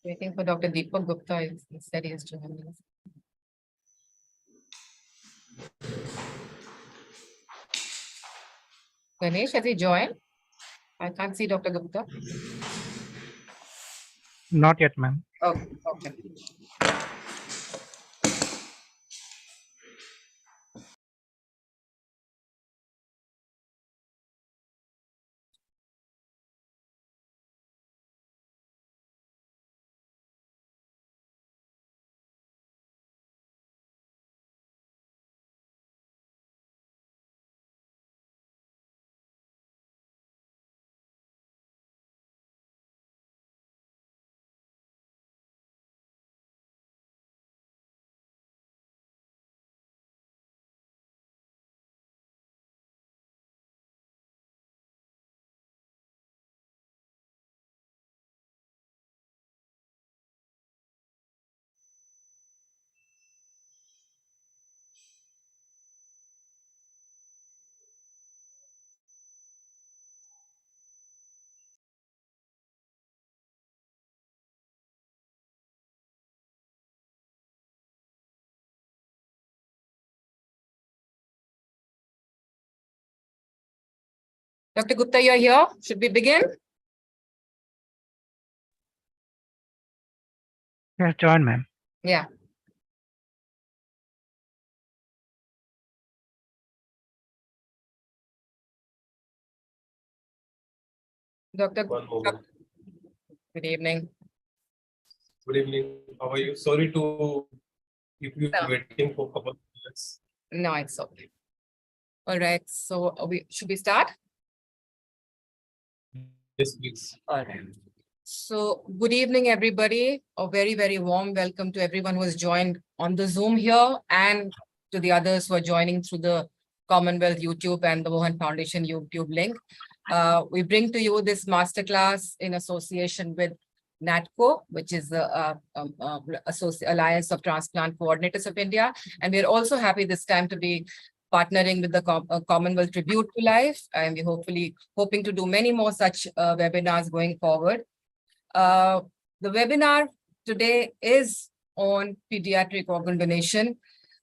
Waiting for Dr. Deepak Gupta. He said he is joining us. Ganesh, has he joined? I can't see Dr. Gupta. Not yet, ma'am. Okay, okay. Dr. Gupta, you're here. Should we begin? Yes, join, ma'am. Yeah. Dr. One moment. Good evening. Good evening. How are you? Sorry to keep you No. waiting for a couple of minutes. No, it's okay. All right. So should we start? Yes, please. All right. So good evening, everybody. A very, very warm welcome to everyone who has joined on the Zoom here and to the others who are joining through the Commonwealth YouTube and the Mohan Foundation YouTube link. We bring to you this masterclass in association with NATCO, which is the Alliance of Transplant Coordinators of India. And we're also happy this time to be partnering with the Commonwealth Tribute to Life. And we're hoping to do many more such webinars going forward. The webinar today is on pediatric organ donation.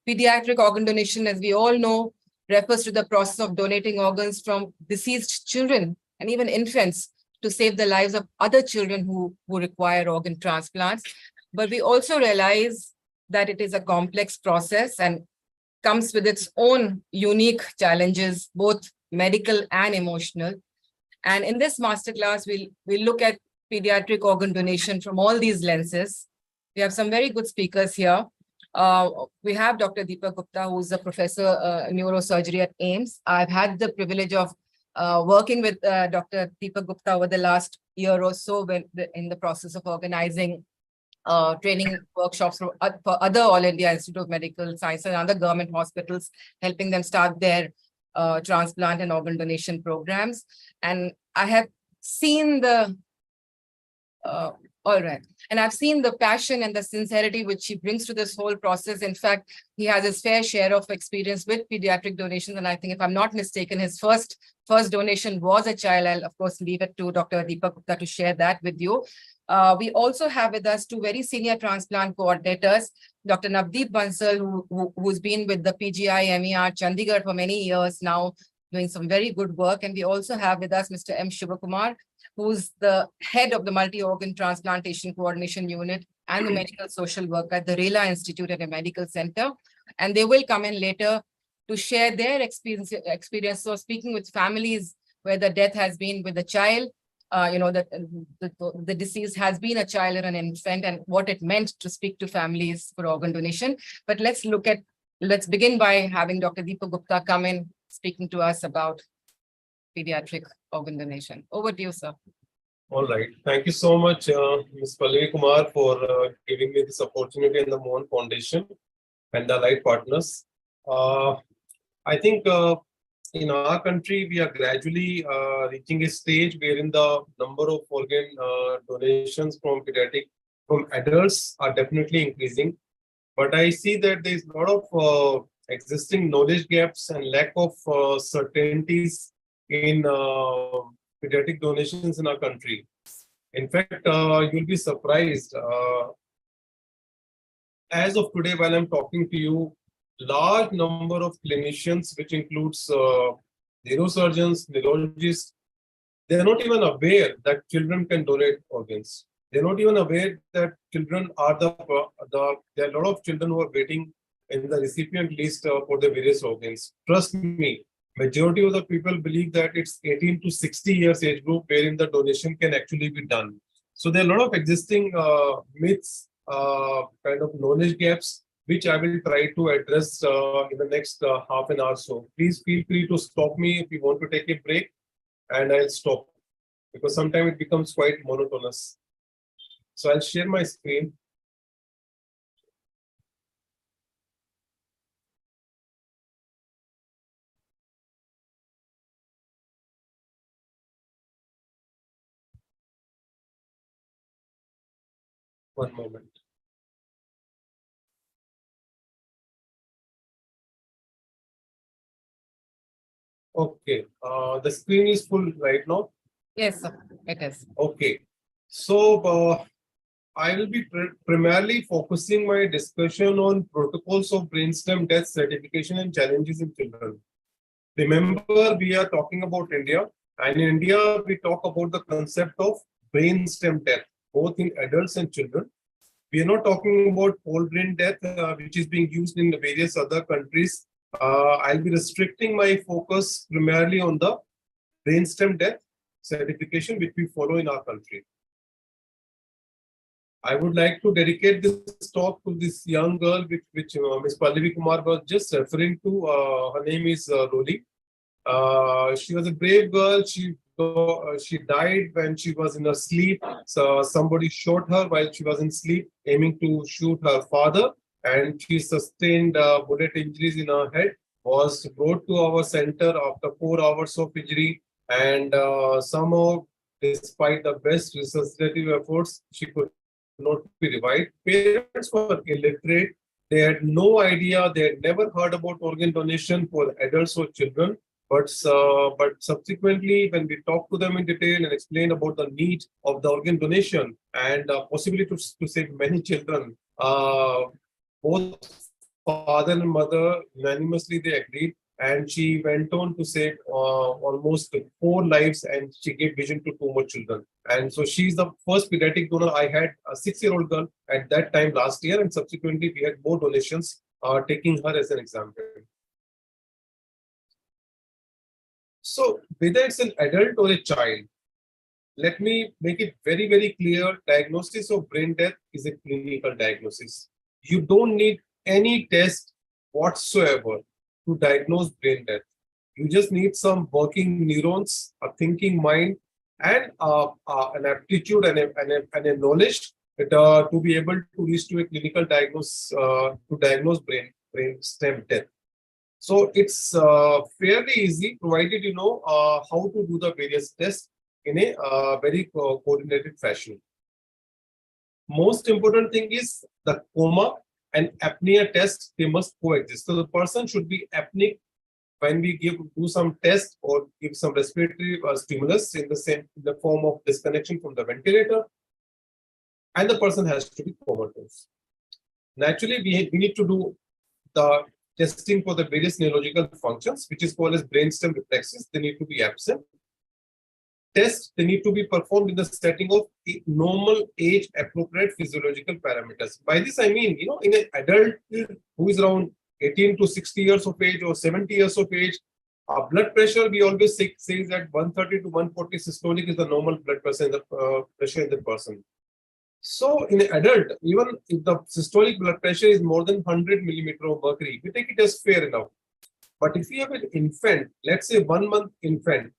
Pediatric organ donation, as we all know, refers to the process of donating organs from deceased children and even infants to save the lives of other children who require organ transplants. But we also realize that it is a complex process and comes with its own unique challenges, both medical and emotional. And in this masterclass, we'll look at pediatric organ donation from all these lenses. We have some very good speakers here. We have Dr. Deepak Gupta, who's a professor neurosurgery at AIIMS. I've had the privilege of working with Dr. Deepak Gupta over the last year or so in the process of organizing training workshops for other All India Institute of Medical Sciences and other government hospitals, helping them start their transplant and organ donation programs. And I have seen the I've seen the passion and the sincerity which he brings to this whole process. In fact, he has his fair share of experience with pediatric donations. And I think, if I'm not mistaken, his first donation was a child. I'll, of course, leave it to Dr. Deepak Gupta to share that with you. We also have with us two very senior transplant coordinators, Dr. Navdeep Bansal, who's been with the PGI MER Chandigarh for many years now, doing some very good work. And we also have with us Mr. M. Shivakumar, who's the head of the Multi-Organ Transplantation Coordination Unit and the Medical Social Worker at the Rela Institute at a medical center. And they will come in later to share their experience. So speaking with families where the death has been with the child, the deceased has been a child or an infant, and what it meant to speak to families for organ donation. But let's begin by having Dr. Deepak Gupta come in, speaking to us about pediatric organ donation. Over to you, sir. All right. Thank you so much, Ms. Pallavi Kumar, for giving me this opportunity in the Mohan Foundation and the Allied Partners. I think in our country, we are gradually reaching a stage wherein the number of organ donations from adults are definitely increasing. But I see that there's a lot of existing knowledge gaps and lack of certainties in pediatric donations in our country. In fact, you'll be surprised. As of today, while I'm talking to you, large number of clinicians, which includes neurosurgeons, neurologists, they're not even aware that children can donate organs. They're not even aware that children are there are a lot of children who are waiting in the recipient list for the various organs. Trust me, majority of the people believe that it's 18 to 60 years age group wherein the donation can actually be done. So there are a lot of existing myths, kind of knowledge gaps, which I will try to address in the next half an hour. So please feel free to stop me if you want to take a break, and I'll stop because sometimes it becomes quite monotonous. So I'll share my screen. One moment. Okay, the screen is full right now. Yes, sir, it is. Okay, so I will be primarily focusing my discussion on protocols of brainstem death certification and challenges in children. Remember, we are talking about India, and in India, we talk about the concept of brainstem death, both in adults and children. We are not talking about whole brain death, which is being used in various other countries. I'll be restricting my focus primarily on the brainstem death certification, which we follow in our country. I would like to dedicate this talk to this young girl, which Ms. Pallavi Kumar was just referring to. Her name is Roli. She was a brave girl. She died when she was in her sleep. So somebody shot her while she was in sleep, aiming to shoot her father, and she sustained bullet injuries in her head. Was brought to our center after 4 hours of injury, and somehow, despite the best resuscitative efforts, she could not be revived. Parents were illiterate. They had no idea. They had never heard about organ donation for adults or children. But subsequently, when we talked to them in detail and explained about the need of the organ donation and possibility to save many children, both father and mother unanimously they agreed, and she went on to save almost 4 lives, and she gave vision to 2 more children. And so she's the first pediatric donor. I had a 6-year-old girl at that time last year, and subsequently we had more donations, taking her as an example. So whether it's an adult or a child, let me make it very, very clear. Diagnosis of brain death is a clinical diagnosis. You don't need any test whatsoever to diagnose brain death. You just need some working neurons, a thinking mind, and an aptitude and a knowledge that, to be able to reach to a clinical diagnosis to diagnose brain stem death. So it's fairly easy, provided you know how to do the various tests in a very coordinated fashion. Most important thing is the coma and apnea test, they must coexist. So the person should be apneic when we do some test or give some respiratory stimulus in the form of disconnection from the ventilator, and the person has to be comatose. Naturally, we need to do the testing for the various neurological functions, which is called as brainstem reflexes. They need to be absent. Tests, they need to be performed in the setting of normal age appropriate physiological parameters. By this I mean, you know, in an adult who is around 18 to 60 years of age or 70 years of age, blood pressure, we always say that 130 to 140 systolic is the normal blood pressure in the person. So in an adult, even if the systolic blood pressure is more than 100 millimeter of mercury, we take it as fair enough. But if you have an infant, let's say 1 month infant,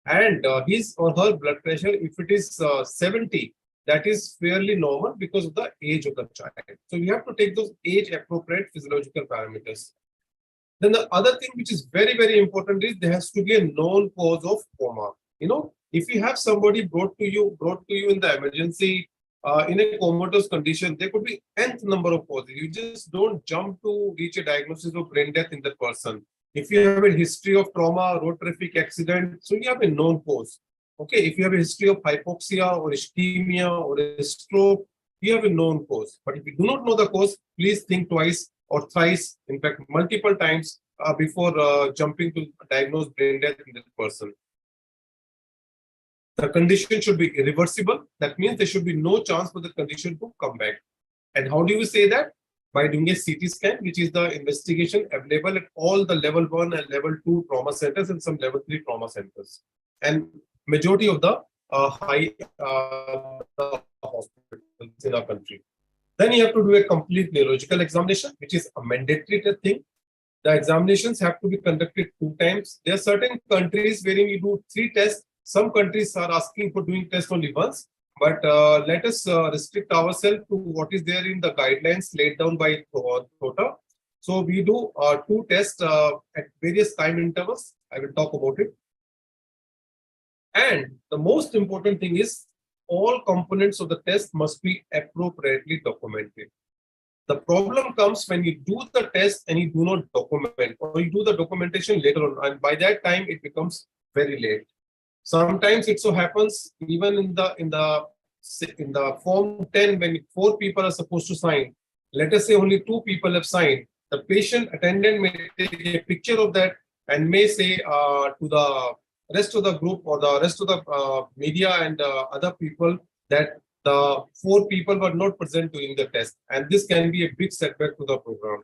and his or her blood pressure, if it is 70, that is fairly normal because of the age of the child. So we have to take those age appropriate physiological parameters. Then the other thing which is very, very important is there has to be a known cause of coma. You know, if you have somebody brought to you in the emergency in a comatose condition, there could be nth number of causes. You just don't jump to reach a diagnosis of brain death in that person. If you have a history of trauma, road traffic accident, so you have a known cause. Okay, if you have a history of hypoxia or ischemia or a stroke, you have a known cause. But if you do not know the cause, please think twice or thrice, in fact, multiple times before jumping to diagnose brain death in that person. The condition should be irreversible. That means there should be no chance for the condition to come back. And how do you say that? By doing a CT scan, which is the investigation available at all the level 1 and level 2 trauma centers and some level 3 trauma centers. And majority of the high hospitals in our country. Then you have to do a complete neurological examination, which is a mandatory thing. The examinations have to be conducted 2 times. There are certain countries wherein you do 3 tests. Some countries are asking for doing tests only once. But let us restrict ourselves to what is there in the guidelines laid down by TOTA. So we do 2 tests at various time intervals. I will talk about it. And the most important thing is all components of the test must be appropriately documented. The problem comes when you do the test and you do not document, or you do the documentation later on, and by that time it becomes very late. Sometimes it so happens even in the form 10, when 4 people are supposed to sign, let us say only 2 people have signed. The patient attendant may take a picture of that and may say to the rest of the group or the rest of the media and other people that the 4 people were not present during the test, and this can be a big setback to the program.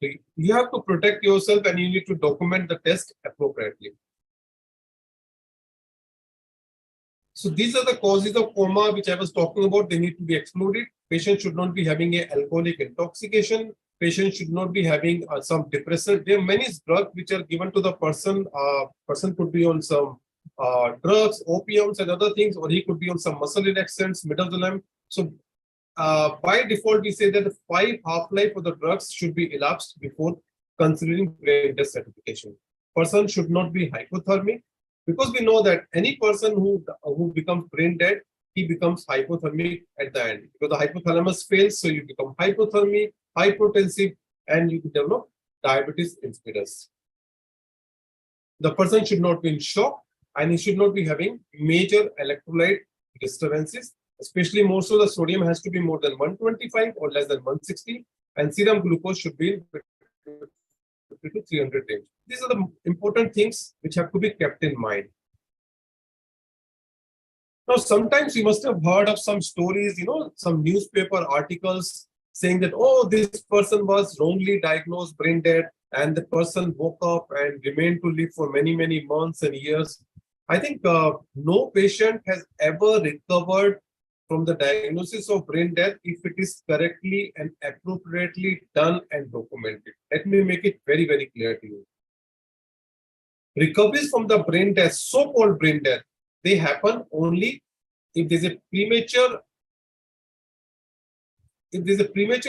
So you have to protect yourself and you need to document the test appropriately. So these are the causes of coma which I was talking about. They need to be excluded. Patient should not be having an alcoholic intoxication. Patient should not be having some depressant. There are many drugs which are given to the person. Person could be on some drugs, opiums and other things, or he could be on some muscle relaxants, midazolam. So by default, we say that the 5 half-life of the drugs should be elapsed before considering brain death certification. Person should not be hypothermic, because we know that any person who becomes brain dead, he becomes hypothermic at the end, because the hypothalamus fails, so you become hypothermic, hypotensive, and you develop diabetes insipidus. The person should not be in shock, and he should not be having major electrolyte disturbances, especially more so the sodium has to be more than 125 or less than 160, and serum glucose should be in 50 to 300 range. These are the important things which have to be kept in mind. Now, sometimes you must have heard of some stories, some newspaper articles saying that, oh, this person was wrongly diagnosed brain dead, and the person woke up and remained to live for many, many months and years. I think no patient has ever recovered from the diagnosis of brain death if it is correctly and appropriately done and documented. Let me make it very, very clear to you. Recoveries from the brain death, so-called brain death, they happen only if there's a premature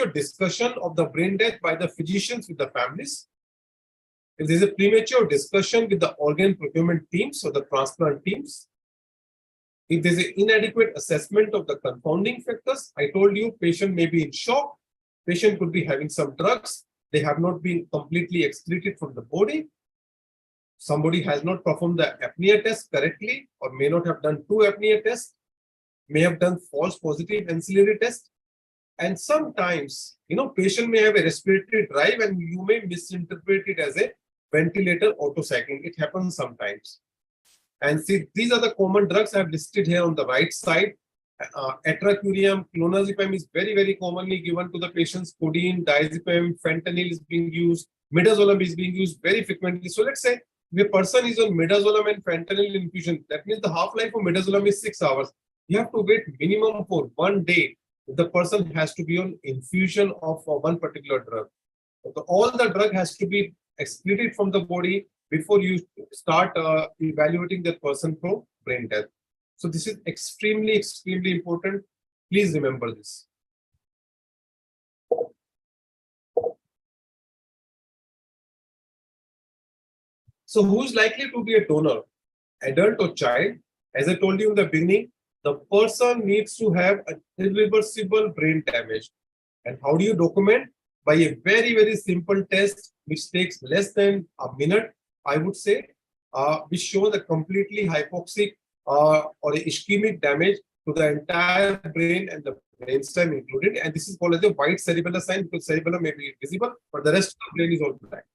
discussion of the brain death by the physicians with the families, if there's a premature discussion with the organ procurement teams or the transplant teams, if there's an inadequate assessment of the confounding factors. I told you, patient may be in shock, patient could be having some drugs, they have not been completely excreted from the body, somebody has not performed the apnea test correctly, or may not have done 2 apnea tests, may have done false positive ancillary test. And sometimes, patient may have a respiratory drive and you may misinterpret it as a ventilator autocycling. It happens sometimes. And see, these are the common drugs I have listed here on the right side. Atracurium, clonazepam is very, very commonly given to the patients. Codeine, diazepam, fentanyl is being used. Midazolam is being used very frequently. So let's say if a person is on midazolam and fentanyl infusion, that means the half-life of midazolam is 6 hours. You have to wait minimum for 1 day. The person has to be on infusion of one particular drug. So all the drug has to be excreted from the body before you start evaluating the person for brain death. So this is extremely, extremely important. Please remember this. So who is likely to be a donor? Adult or child? As I told you in the beginning, the person needs to have an irreversible brain damage. And how do you document? By a very, very simple test, which takes less than a minute, I would say, which show the completely hypoxic or ischemic damage to the entire brain and the brainstem included. And this is called as a white cerebellar sign because cerebellum may be visible, but the rest of the brain is all black.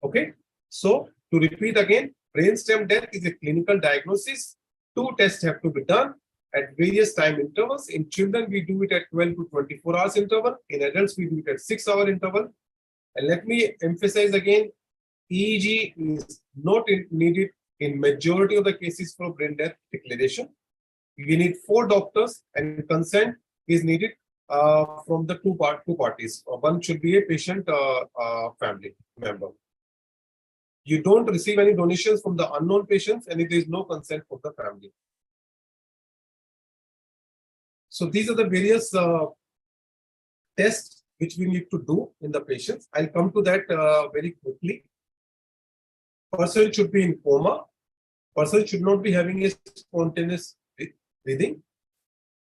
Okay. So to repeat again, brainstem death is a clinical diagnosis. 2 tests have to be done at various time intervals. In children, we do it at 12 to 24 hours interval. In adults, we do it at 6-hour interval. And let me emphasize again, EEG is not needed in majority of the cases for brain death declaration. You need 4 doctors and consent is needed from the two parties. One should be a patient family member. You don't receive any donations from the unknown patients and if there is no consent from the family. So these are the various tests which we need to do in the patients. I'll come to that very quickly. Person should be in coma. Person should not be having a spontaneous breathing.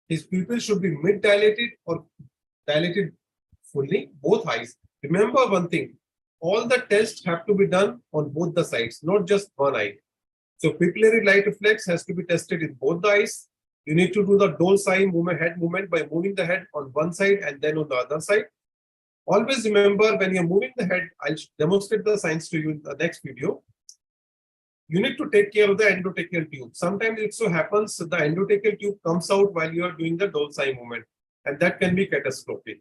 His pupil should be mid-dilated or dilated fully, both eyes. Remember one thing, all the tests have to be done on both the sides, not just one eye. So pupillary light reflex has to be tested in both the eyes. You need to do the Dole-Sigh movement, head movement by moving the head on one side and then on the other side. Always remember when you're moving the head, I'll demonstrate the signs to you in the next video. You need to take care of the endotracheal tube. Sometimes it so happens that the endotracheal tube comes out while you are doing the Dole-Sigh movement, and that can be catastrophic.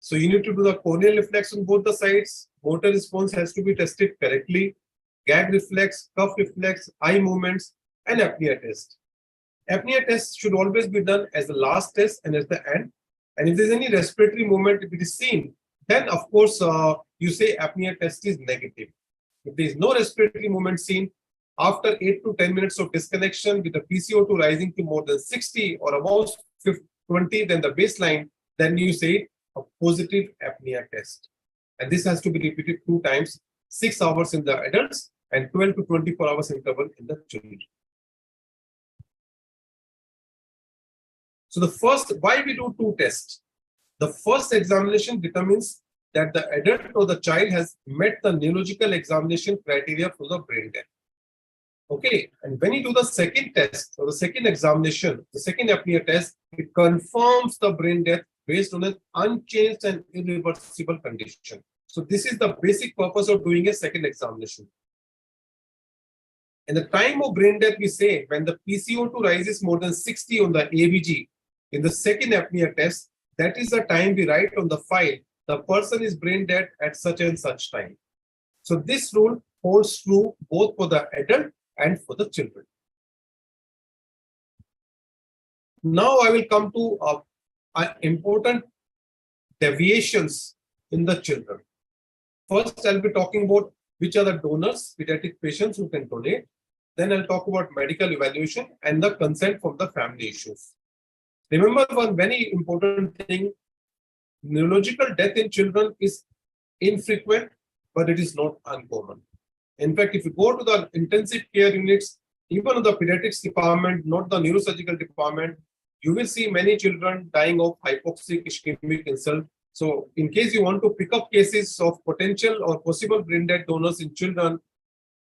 So you need to do the corneal reflex on both the sides. Motor response has to be tested correctly. Gag reflex, cuff reflex, eye movements, and apnea test. Apnea test should always be done as the last test and as the end. And if there's any respiratory movement, if it is seen, then of course you say apnea test is negative. If there is no respiratory movement seen, after 8 to 10 minutes of disconnection with the PCO2 rising to more than 60 or above 20 than the baseline, then you say a positive apnea test. And this has to be repeated 2 times, 6 hours in the adults and 12 to 24 hours interval in the children. So the first, why we do 2 tests? The first examination determines that the adult or the child has met the neurological examination criteria for the brain death. Okay, and when you do the second test or the second examination, the second apnea test, it confirms the brain death based on an unchanged and irreversible condition. So this is the basic purpose of doing a second examination. In the time of brain death, we say when the PCO2 rises more than 60 on the ABG in the second apnea test, that is the time we write on the file, the person is brain dead at such and such time. So this rule holds true both for the adult and for the children. Now I will come to important deviations in the children. First, I'll be talking about which are the donors, pediatric patients who can donate. Then I'll talk about medical evaluation and the consent from the family issues. Remember one very important thing, neurological death in children is infrequent, but it is not uncommon. In fact, if you go to the intensive care units, even in the pediatrics department, not the neurosurgical department, you will see many children dying of hypoxic ischemic insult. So in case you want to pick up cases of potential or possible brain death donors in children,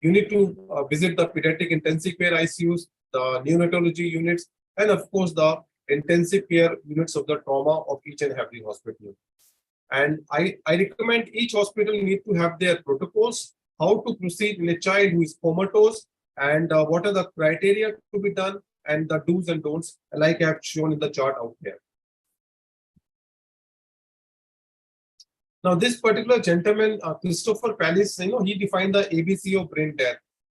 you need to visit the pediatric intensive care ICUs, the neonatology units, and of course the intensive care units of the trauma of each and every hospital. And I recommend each hospital need to have their protocols, how to proceed in a child who is comatose, and what are the criteria to be done, and the do's and don'ts, like I have shown in the chart out here. Now, this particular gentleman, Christopher Pallis, he defined the ABC of brain death,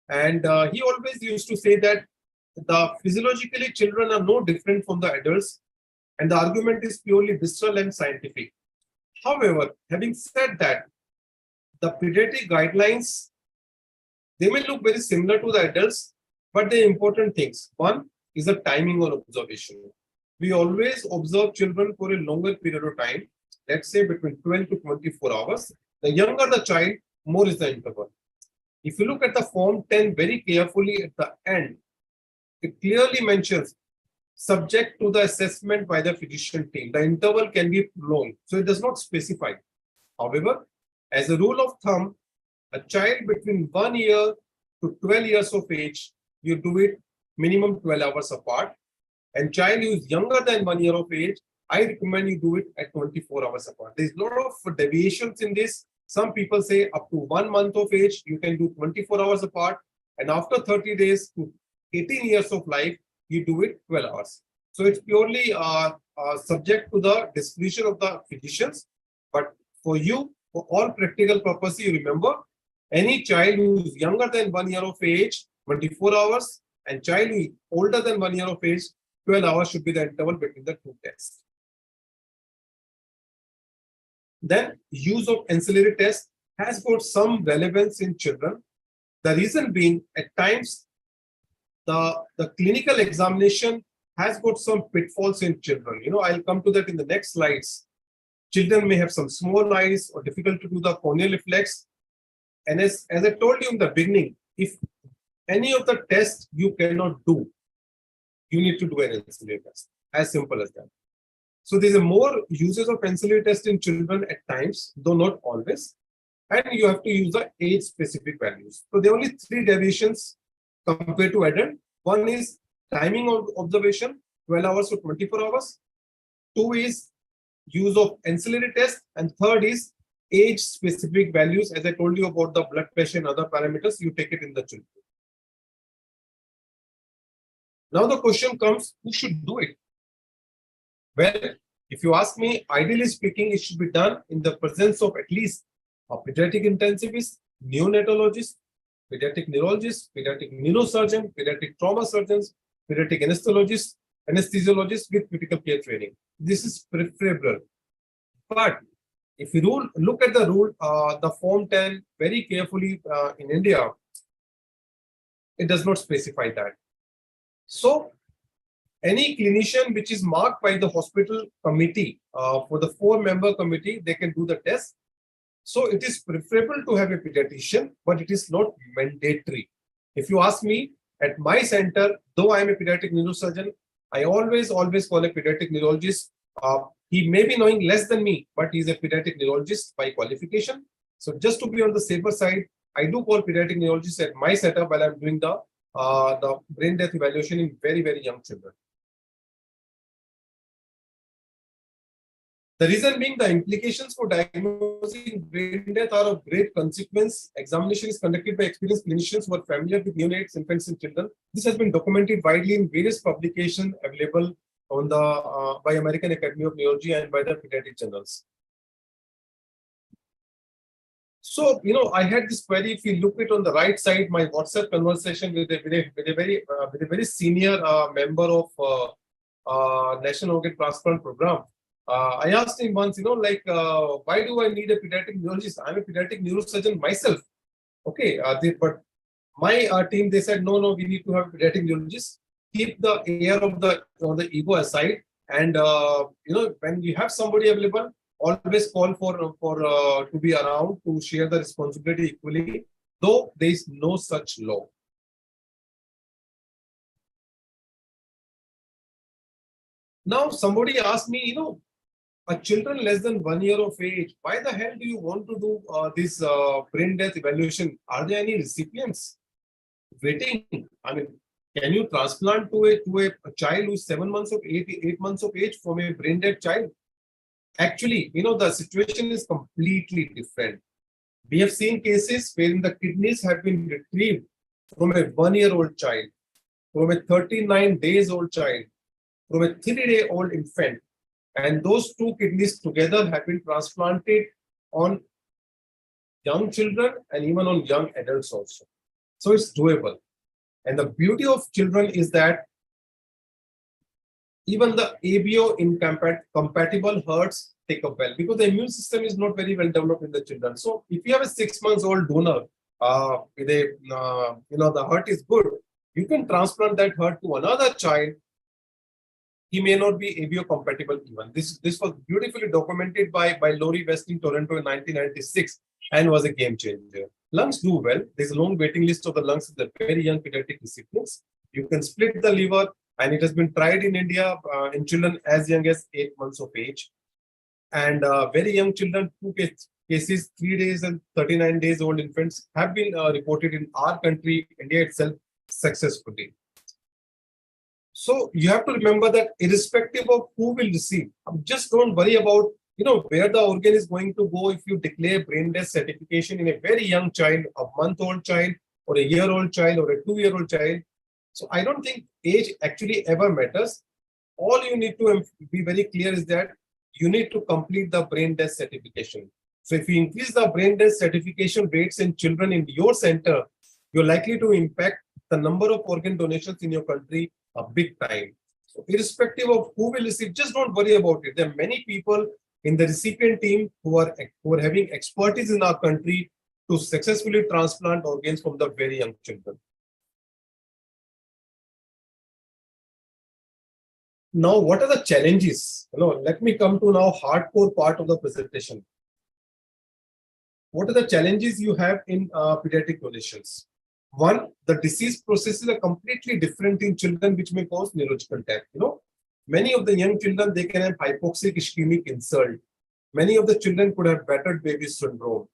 and he always used to say that the physiologically children are no different from the adults, and the argument is purely visceral and scientific. However, having said that, the pediatric guidelines, they may look very similar to the adults, but the important things. One is the timing or observation. We always observe children for a longer period of time, let's say between 12 to 24 hours. The younger the child, more is the interval. If you look at the form 10 very carefully at the end, it clearly mentions subject to the assessment by the physician team. The interval can be prolonged, so it does not specify. However, as a rule of thumb, a child between 1 year to 12 years of age, you do it minimum 12 hours apart. And child who is younger than 1 year of age, I recommend you do it at 24 hours apart. There's a lot of deviations in this. Some people say up to 1 month of age, you can do 24 hours apart. And after 30 days to 18 years of life, you do it 12 hours. So it's purely subject to the discretion of the physicians. But for you, for all practical purposes, you remember, any child who is younger than 1 year of age, 24 hours, and child who is older than 1 year of age, 12 hours should be the interval between the two tests. Then use of ancillary tests has got some relevance in children. The reason being, at times, the clinical examination has got some pitfalls in children. I'll come to that in the next slides. Children may have some small eyes or difficult to do the corneal reflex. And as I told you in the beginning, if any of the tests you cannot do, you need to do an ancillary test. As simple as that. So there's a more uses of ancillary test in children at times, though not always. And you have to use the age-specific values. So there are only 3 deviations compared to adult. One is timing of observation, 12 hours or 24 hours. 2 is use of ancillary test. And 3rd is age-specific values. As I told you about the blood pressure and other parameters, you take it in the children. Now the question comes, who should do it? Well, if you ask me, ideally speaking, it should be done in the presence of at least a pediatric intensivist, neonatologist, pediatric neurologist, pediatric neurosurgeon, pediatric trauma surgeons, pediatric anesthesiologist with critical care training. This is preferable. But if you look at the rule, the Form 10 very carefully in India, it does not specify that. So, any clinician which is marked by the hospital committee, for the 4-member committee, they can do the test. So it is preferable to have a pediatrician, but it is not mandatory. If you ask me, at my center, though I am a pediatric neurosurgeon, I always call a pediatric neurologist. He may be knowing less than me, but he is a pediatric neurologist by qualification. So just to be on the safer side, I do call pediatric neurologist at my setup while I'm doing the brain death evaluation in very, very young children. The reason being, the implications for diagnosing brain death are of great consequence. Examination is conducted by experienced clinicians who are familiar with neonates, infants, and children. This has been documented widely in various publications available on the by American Academy of Neurology and by the pediatric journals. So, I had this query. If you look at on the right side, my WhatsApp conversation with a very senior member of National Organ Transplant Program. I asked him once, why do I need a pediatric neurologist? I'm a pediatric neurosurgeon myself. Okay, but my team, they said, no, we need to have a pediatric neurologist. Keep the air of the ego aside, and when you have somebody available, always call for to be around to share the responsibility equally. Though there is no such law. Now somebody asked me, a children less than 1 year of age, why the hell do you want to do this brain death evaluation? Are there any recipients waiting? I mean, can you transplant to a child who is 7 months of 8 months of age from a brain dead child? Actually, the situation is completely different. We have seen cases wherein the kidneys have been retrieved from a 1-year-old child, from a 39 days old child, from a 3-day-old infant. And those 2 kidneys together have been transplanted on young children and even on young adults also. So it's doable. And the beauty of children is that even the ABO incompatible hearts take up well, because the immune system is not very well developed in the children. So if you have a 6-month-old donor with the heart is good, you can transplant that heart to another child. He may not be ABO compatible even. This was beautifully documented by Laurie West in Toronto in 1996 and was a game changer. Lungs do well. There's a long waiting list of the lungs of the very young pediatric recipients. You can split the liver, and it has been tried in India in children as young as 8 months of age. And very young children, cases, 3 days and 39 days old infants have been reported in our country, India itself, successfully. So you have to remember that irrespective of who will receive, just don't worry about where the organ is going to go. If you declare brain death certification in a very young child, a month-old child, or a year-old child, or a 2-year-old child. So I don't think age actually ever matters. All you need to be very clear is that you need to complete the brain death certification. So if you increase the brain death certification rates in children in your center, you're likely to impact the number of organ donations in your country a big time. So irrespective of who will receive, just don't worry about it. There are many people in the recipient team who are having expertise in our country to successfully transplant organs from the very young children. Now, what are the challenges? Let me come to now hardcore part of the presentation. What are the challenges you have in pediatric donations? One, the disease processes are completely different in children, which may cause neurological death. Many of the young children, they can have hypoxic ischemic insult. Many of the children could have battered baby syndrome.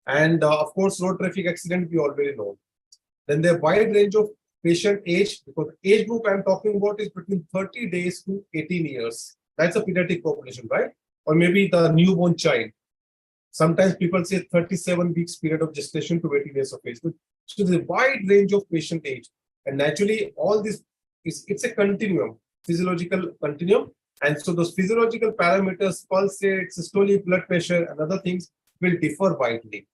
And of course, road traffic accident, we already know. Then there are wide range of patient age, because the age group I'm talking about is between 30 days to 18 years. That's a pediatric population, right? Or maybe the newborn child. Sometimes people say 37 weeks period of gestation to 18 years of age. So there's a wide range of patient age. And naturally, all this it's a continuum, physiological continuum. And so those physiological parameters, pulse rate, systolic blood pressure, and other things will differ widely.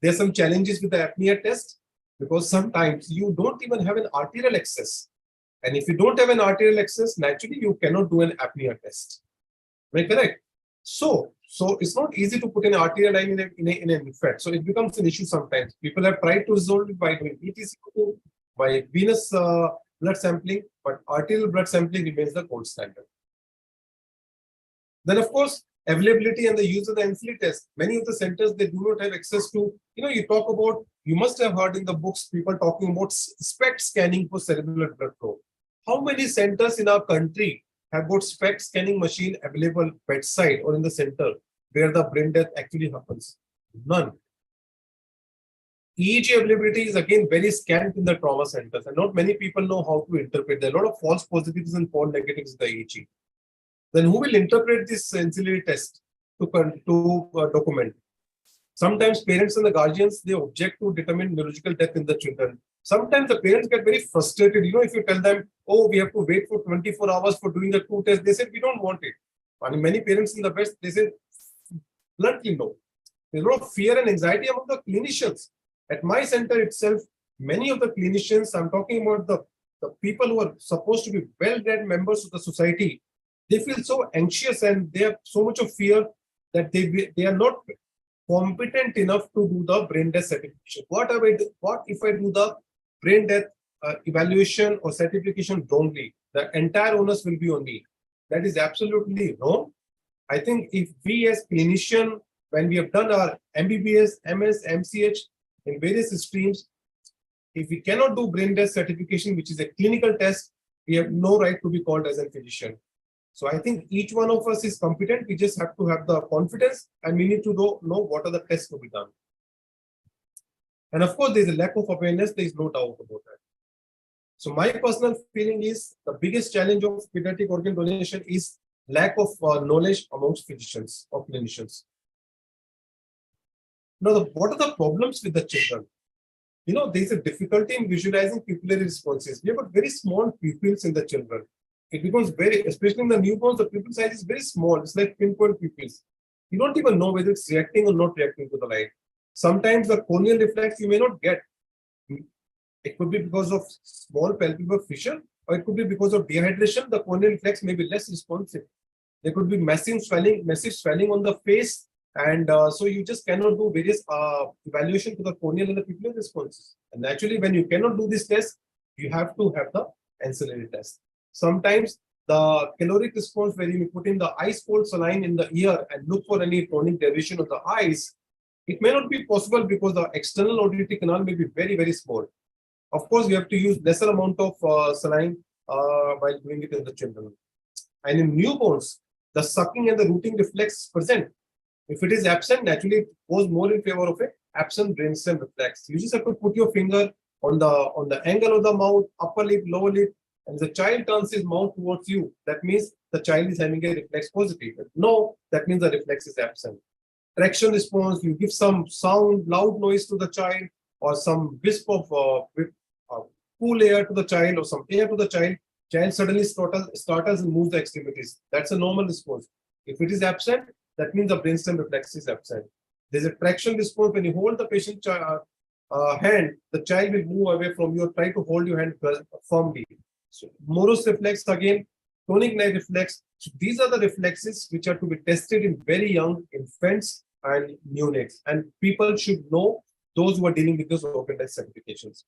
There's some challenges with the apnea test, because sometimes you don't even have an arterial access. And if you don't have an arterial access, naturally you cannot do an apnea test. Am I correct? So it's not easy to put an arterial line in an infant. So it becomes an issue sometimes. People have tried to resolve it by doing ETCO, by venous blood sampling, but arterial blood sampling remains the gold standard. Then, of course, availability and the use of the NCD test. Many of the centers, they do not have access to, you must have heard in the books, people talking about SPECT scanning for cerebral blood flow. How many centers in our country have got SPECT scanning machine available bedside or in the center where the brain death actually happens? None. EEG availability is again very scant in the trauma centers, and not many people know how to interpret. There are a lot of false positives and false negatives in the EEG. Then who will interpret this ancillary test to document? Sometimes parents and the guardians, they object to determine neurological death in the children. Sometimes the parents get very frustrated. If you tell them, oh, we have to wait for 24 hours for doing the 2 tests, they say, we don't want it. And many parents in the West, they say, bluntly no. There's a lot of fear and anxiety among the clinicians. At my center itself, many of the clinicians, I'm talking about the people who are supposed to be well-read members of the society, they feel so anxious and they have so much of fear that they are not competent enough to do the brain death certification. What if I do the brain death evaluation or certification wrongly? The entire onus will be on me. That is absolutely wrong. I think if we as clinicians, when we have done our MBBS, MS, MCH in various streams, if we cannot do brain death certification, which is a clinical test, we have no right to be called as a physician. So I think each one of us is competent. We just have to have the confidence, and we need to know what are the tests to be done. And of course, there's a lack of awareness. There is no doubt about that. So my personal feeling is the biggest challenge of pediatric organ donation is lack of knowledge amongst physicians or clinicians. Now, what are the problems with the children? There's a difficulty in visualizing pupillary responses. We have got very small pupils in the children. It becomes especially in the newborns, the pupil size is very small. It's like pinpoint pupils. You don't even know whether it's reacting or not reacting to the light. Sometimes the corneal reflex you may not get. It could be because of small palpebral fissure, or it could be because of dehydration. The corneal reflex may be less responsive. There could be massive swelling on the face, and so you just cannot do various evaluation to the corneal and the pupillary responses. And naturally, when you cannot do this test, you have to have the ancillary test. Sometimes the caloric response, where you put in the ice cold saline in the ear and look for any tonic derivation of the eyes, it may not be possible because the external auditory canal may be very, very small. Of course, you have to use lesser amount of saline while doing it in the children. And in newborns, the sucking and the rooting reflex is present. If it is absent, naturally it goes more in favor of a absent brainstem reflex. You just have to put your finger on the angle of the mouth, upper lip, lower lip, and the child turns his mouth towards you. That means the child is having a reflex positive. If no, that means the reflex is absent. Traction response, you give some sound, loud noise to the child, or some wisp of cool air to the child, or some air to the child. Child suddenly startles and moves the extremities. That's a normal response. If it is absent, that means the brainstem reflex is absent. There's a traction response. When you hold the patient hand, the child will move away from you. Try to hold your hand firmly. So Morose reflex again, tonic neck reflex. So these are the reflexes which are to be tested in very young infants and neonates. And people should know, those who are dealing with those organ test certifications.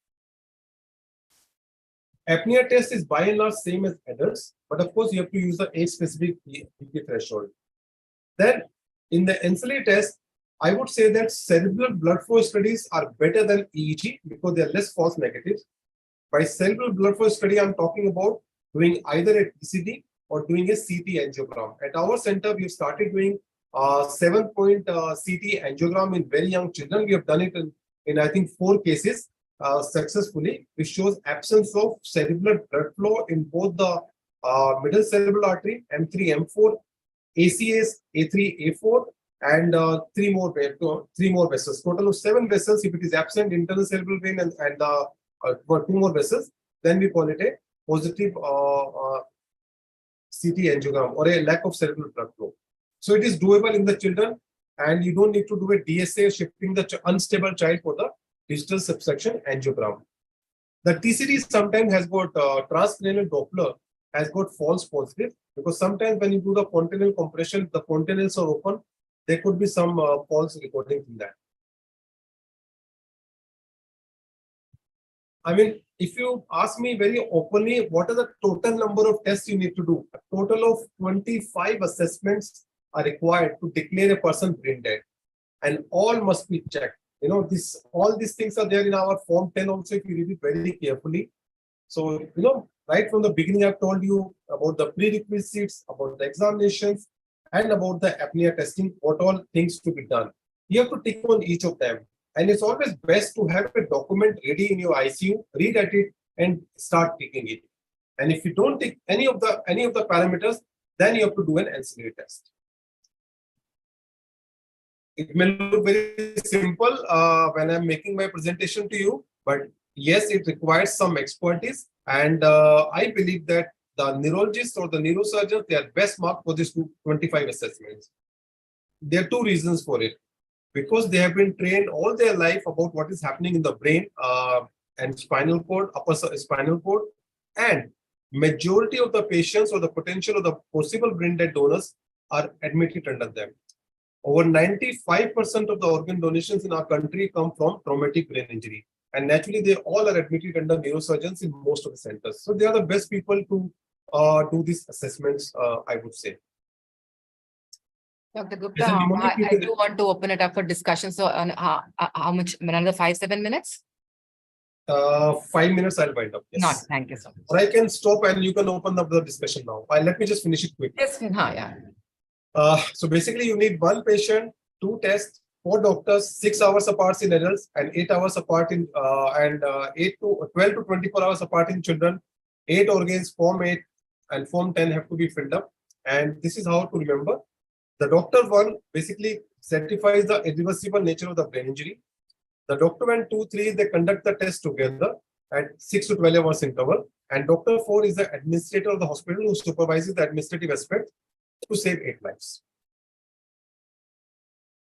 Apnea test is by and large same as adults, but of course you have to use the age-specific BP threshold. Then in the ancillary test, I would say that cerebral blood flow studies are better than EEG because they are less false negatives. By cerebral blood flow study, I'm talking about doing either a TCD or doing a CT angiogram. At our center, we have started doing 7-point CT angiogram in very young children. We have done it in I think 4 cases successfully, which shows absence of cerebral blood flow in both the middle cerebral artery, M3, M4, ACS, A3, A4, and 3 more vessels. Total of 7 vessels. If it is absent, internal cerebral vein and 2 more vessels, then we call it a positive CT angiogram or a lack of cerebral blood flow. So it is doable in the children, and you don't need to do a DSA shifting the unstable child for the digital subsection angiogram. The TCD sometimes has got transcranial Doppler has got false positive, because sometimes when you do the fontanelle compression, the fontanelles are open. There could be some false recording in that. I mean, if you ask me very openly, what are the total number of tests you need to do? A total of 25 assessments are required to declare a person brain dead, and all must be checked. You know, all these things are there in our Form 10 also, if you read it very carefully. So, you know, right from the beginning, I've told you about the prerequisites, about the examinations, and about the apnea testing, what all things to be done. You have to tick on each of them. And it's always best to have a document ready in your ICU, read at it, and start ticking it. And if you don't tick any of the parameters, then you have to do an ancillary test. It may look very simple when I'm making my presentation to you, but yes, it requires some expertise. And I believe that the neurologists or the neurosurgeons, they are best marked for these 25 assessments. There are 2 reasons for it. Because they have been trained all their life about what is happening in the brain and spinal cord, upper spinal cord, and majority of the patients or the potential of the possible brain dead donors are admitted under them. Over 95% of the organ donations in our country come from traumatic brain injury. And naturally, they all are admitted under neurosurgeons in most of the centers. So they are the best people to do these assessments, I would say. Dr. Gupta, I do want to open it up for discussion. So how much, another 5-7 minutes? 5 minutes, I'll wind up. Yes. Not, thank you so much. Or I can stop and you can open up the discussion now. Let me just finish it quickly. Yes, yeah. So basically, you need 1 patient, 2 tests, 4 doctors, 6 hours apart in adults, and 8 hours apart in 12 to 24 hours apart in children. 8 organs, Form 8 and Form 10 have to be filled up. And this is how to remember. The doctor 1 basically certifies the irreversible nature of the brain injury. The doctor 1, 2, 3, they conduct the test together at 6 to 12 hours interval. And doctor 4 is the administrator of the hospital who supervises the administrative aspect to save 8 lives.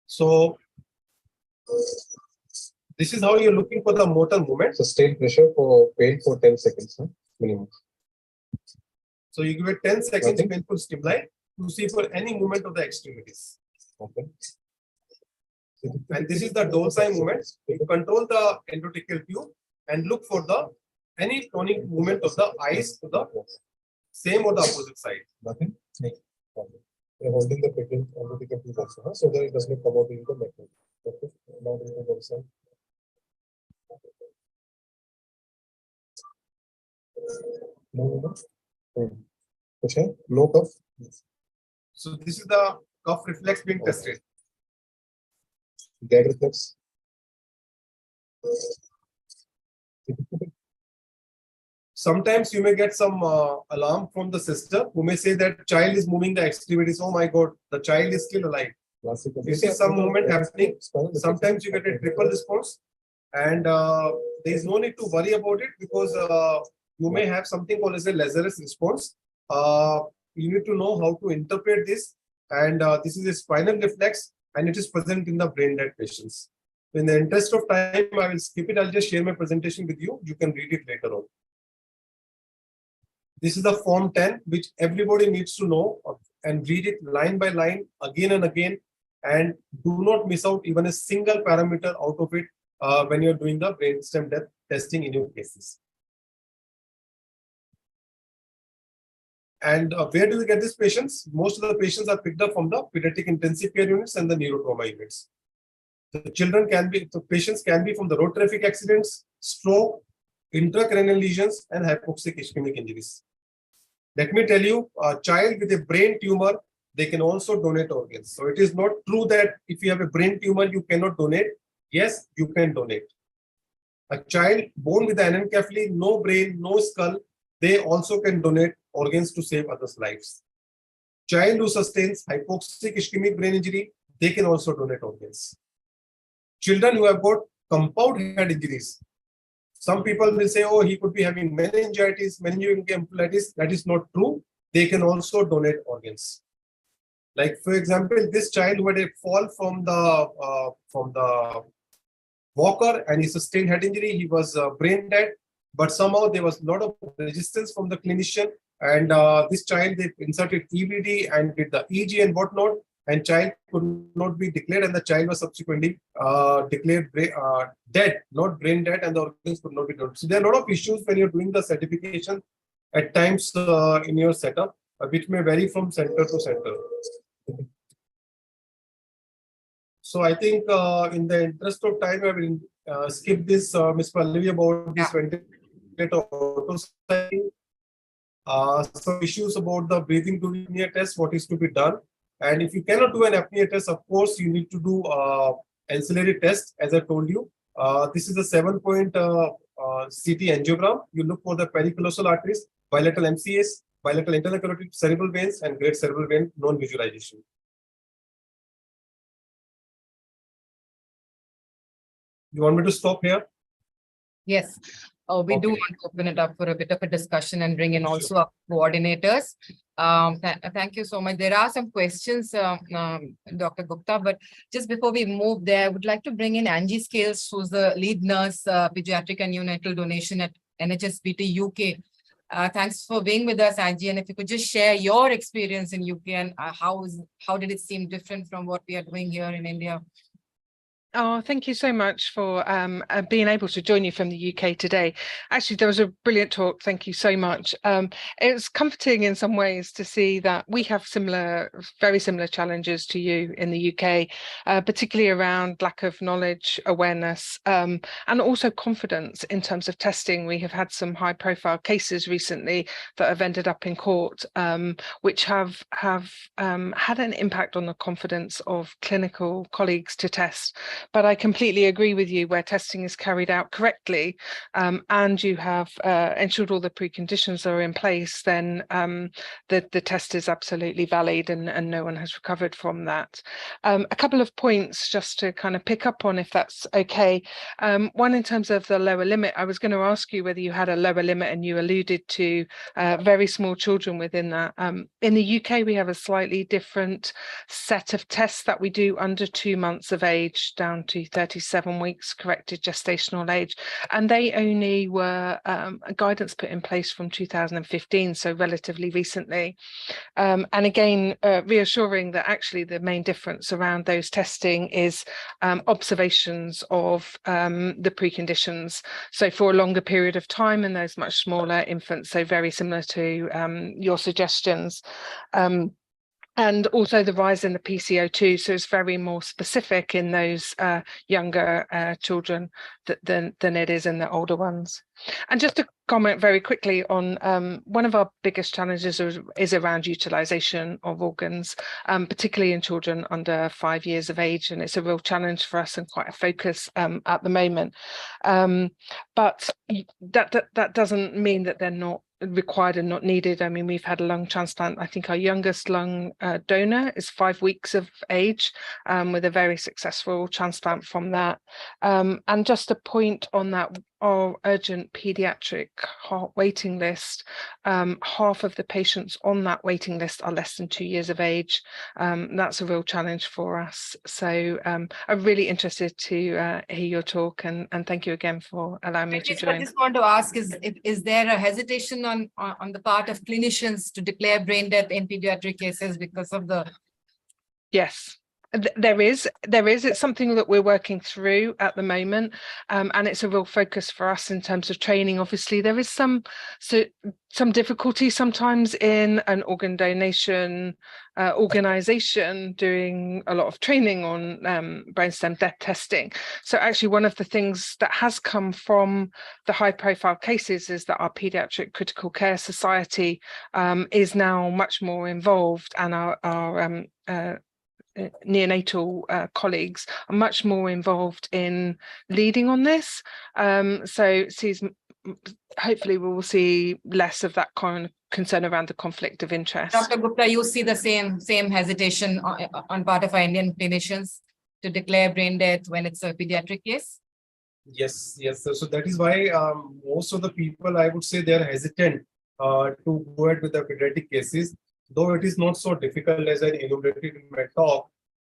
So this is how you're looking for the motor movement. Sustained pressure for pain for 10 seconds, minimum. So you give it 10 seconds painful stimuli to see for any movement of the extremities. Okay. And this is the dorsal movement. You control the endotracheal tube and look for the any tonic movement of the eyes to the same or the opposite side. Nothing. You're holding the endotracheal tube also, so that it does not come out in the neck. Okay. Now the dorsal. No. Okay. No cuff. So this is the cuff reflex being tested. Gag reflex. Sometimes you may get some alarm from the sister who may say that child is moving the extremities. Oh my God, the child is still alive. You see some movement happening. Sometimes you get a triple response, and there is no need to worry about it because you may have something called as a Lazarus response. You need to know how to interpret this, and this is a spinal reflex, and it is present in the brain dead patients. In the interest of time, I will skip it. I'll just share my presentation with you. You can read it later on. This is the Form 10, which everybody needs to know and read it line by line again and again. And do not miss out even a single parameter out of it when you're doing the brainstem depth testing in your cases. And where do we get these patients? Most of the patients are picked up from the pediatric intensive care units and the neurotrauma units. The patients can be from the road traffic accidents, stroke, intracranial lesions, and hypoxic ischemic injuries. Let me tell you, a child with a brain tumor, they can also donate organs. So it is not true that if you have a brain tumor, you cannot donate. Yes, you can donate. A child born with an anencephaly, no brain, no skull, they also can donate organs to save others' lives. Child who sustains hypoxic ischemic brain injury, they can also donate organs. Children who have got compound head injuries, some people will say, oh, he could be having meningitis, meningoencephalitis. That is not true. They can also donate organs. Like, for example, this child who had a fall from the walker and he sustained head injury. He was brain dead, but somehow there was a lot of resistance from the clinician. And this child, they inserted EVD and did the EG and whatnot. And child could not be declared, and the child was subsequently declared dead, not brain dead, and the organs could not be donated. So there are a lot of issues when you're doing the certification at times in your setup, which may vary from center to center. So I think in the interest of time, I will skip this, Ms. Pallavi, about this ventilator autocycling. Some issues about the breathing during apnea test, what is to be done. And if you cannot do an apnea test, of course, you need to do ancillary test, as I told you. This is a 7-point CT angiogram. You look for the pericallosal arteries, bilateral MCS, bilateral internal carotid cerebral veins, and great cerebral vein non-visualization. You want me to stop here? Yes. We do Okay. want to open it up for a bit of a discussion and bring in also our coordinators. Thank you so much. There are some questions, Dr. Gupta, but just before we move there, I would like to bring in Angie Scales, who's the lead nurse, pediatric and neonatal donation at NHSBT UK. Thanks for being with us, Angie. And if you could just share your experience in UK and how did it seem different from what we are doing here in India? Oh, thank you so much for being able to join you from the UK today. Actually, there was a brilliant talk. Thank you so much. It was comforting in some ways to see that we have very similar challenges to you in the UK, particularly around lack of knowledge, awareness, and also confidence in terms of testing. We have had some high-profile cases recently that have ended up in court, which have had an impact on the confidence of clinical colleagues to test. But I completely agree with you, where testing is carried out correctly and you have ensured all the preconditions are in place, then the test is absolutely valid and no one has recovered from that. A couple of points just to kind of pick up on, if that's okay. One, in terms of the lower limit, I was going to ask you whether you had a lower limit, and you alluded to very small children within that. In the UK, we have a slightly different set of tests that we do under 2 months of age down to 37 weeks corrected gestational age, and they only were a guidance put in place from 2015, so relatively recently. And again, reassuring that actually the main difference around those testing is observations of the preconditions, so for a longer period of time in those much smaller infants, so very similar to your suggestions. and also the rise in the PCO2. So it's very more specific in those younger children than it is in the older ones. And just to comment very quickly on one of our biggest challenges is around utilisation of organs, particularly in children under 5 years of age. And it's a real challenge for us and quite a focus at the moment. But that doesn't mean that they're not required and not needed. I mean, we've had a lung transplant. I think our youngest lung donor is 5 weeks of age, with a very successful transplant from that. And just a point on that, our urgent paediatric heart waiting list, half of the patients on that waiting list are less than 2 years of age. That's a real challenge for us. So I'm really interested to hear your talk, and thank you again for allowing me to join. I just want to ask, is there a hesitation on the part of clinicians to declare brain death in pediatric cases because of the... Yes. There is. It's something that we're working through at the moment, and it's a real focus for us in terms of training. Obviously, there is some difficulty sometimes in an organ donation organization doing a lot of training on brainstem death testing. So actually, one of the things that has come from the high-profile cases is that our Pediatric Critical Care Society is now much more involved, and our neonatal colleagues are much more involved in leading on this. So hopefully we will see less of that kind of concern around the conflict of interest. Dr. Gupta, you see the same hesitation on part of our Indian clinicians to declare brain death when it's a pediatric case? Yes, yes. So that is why most of the people, I would say, they are hesitant to go ahead with the pediatric cases, though it is not so difficult as I enumerated in my talk.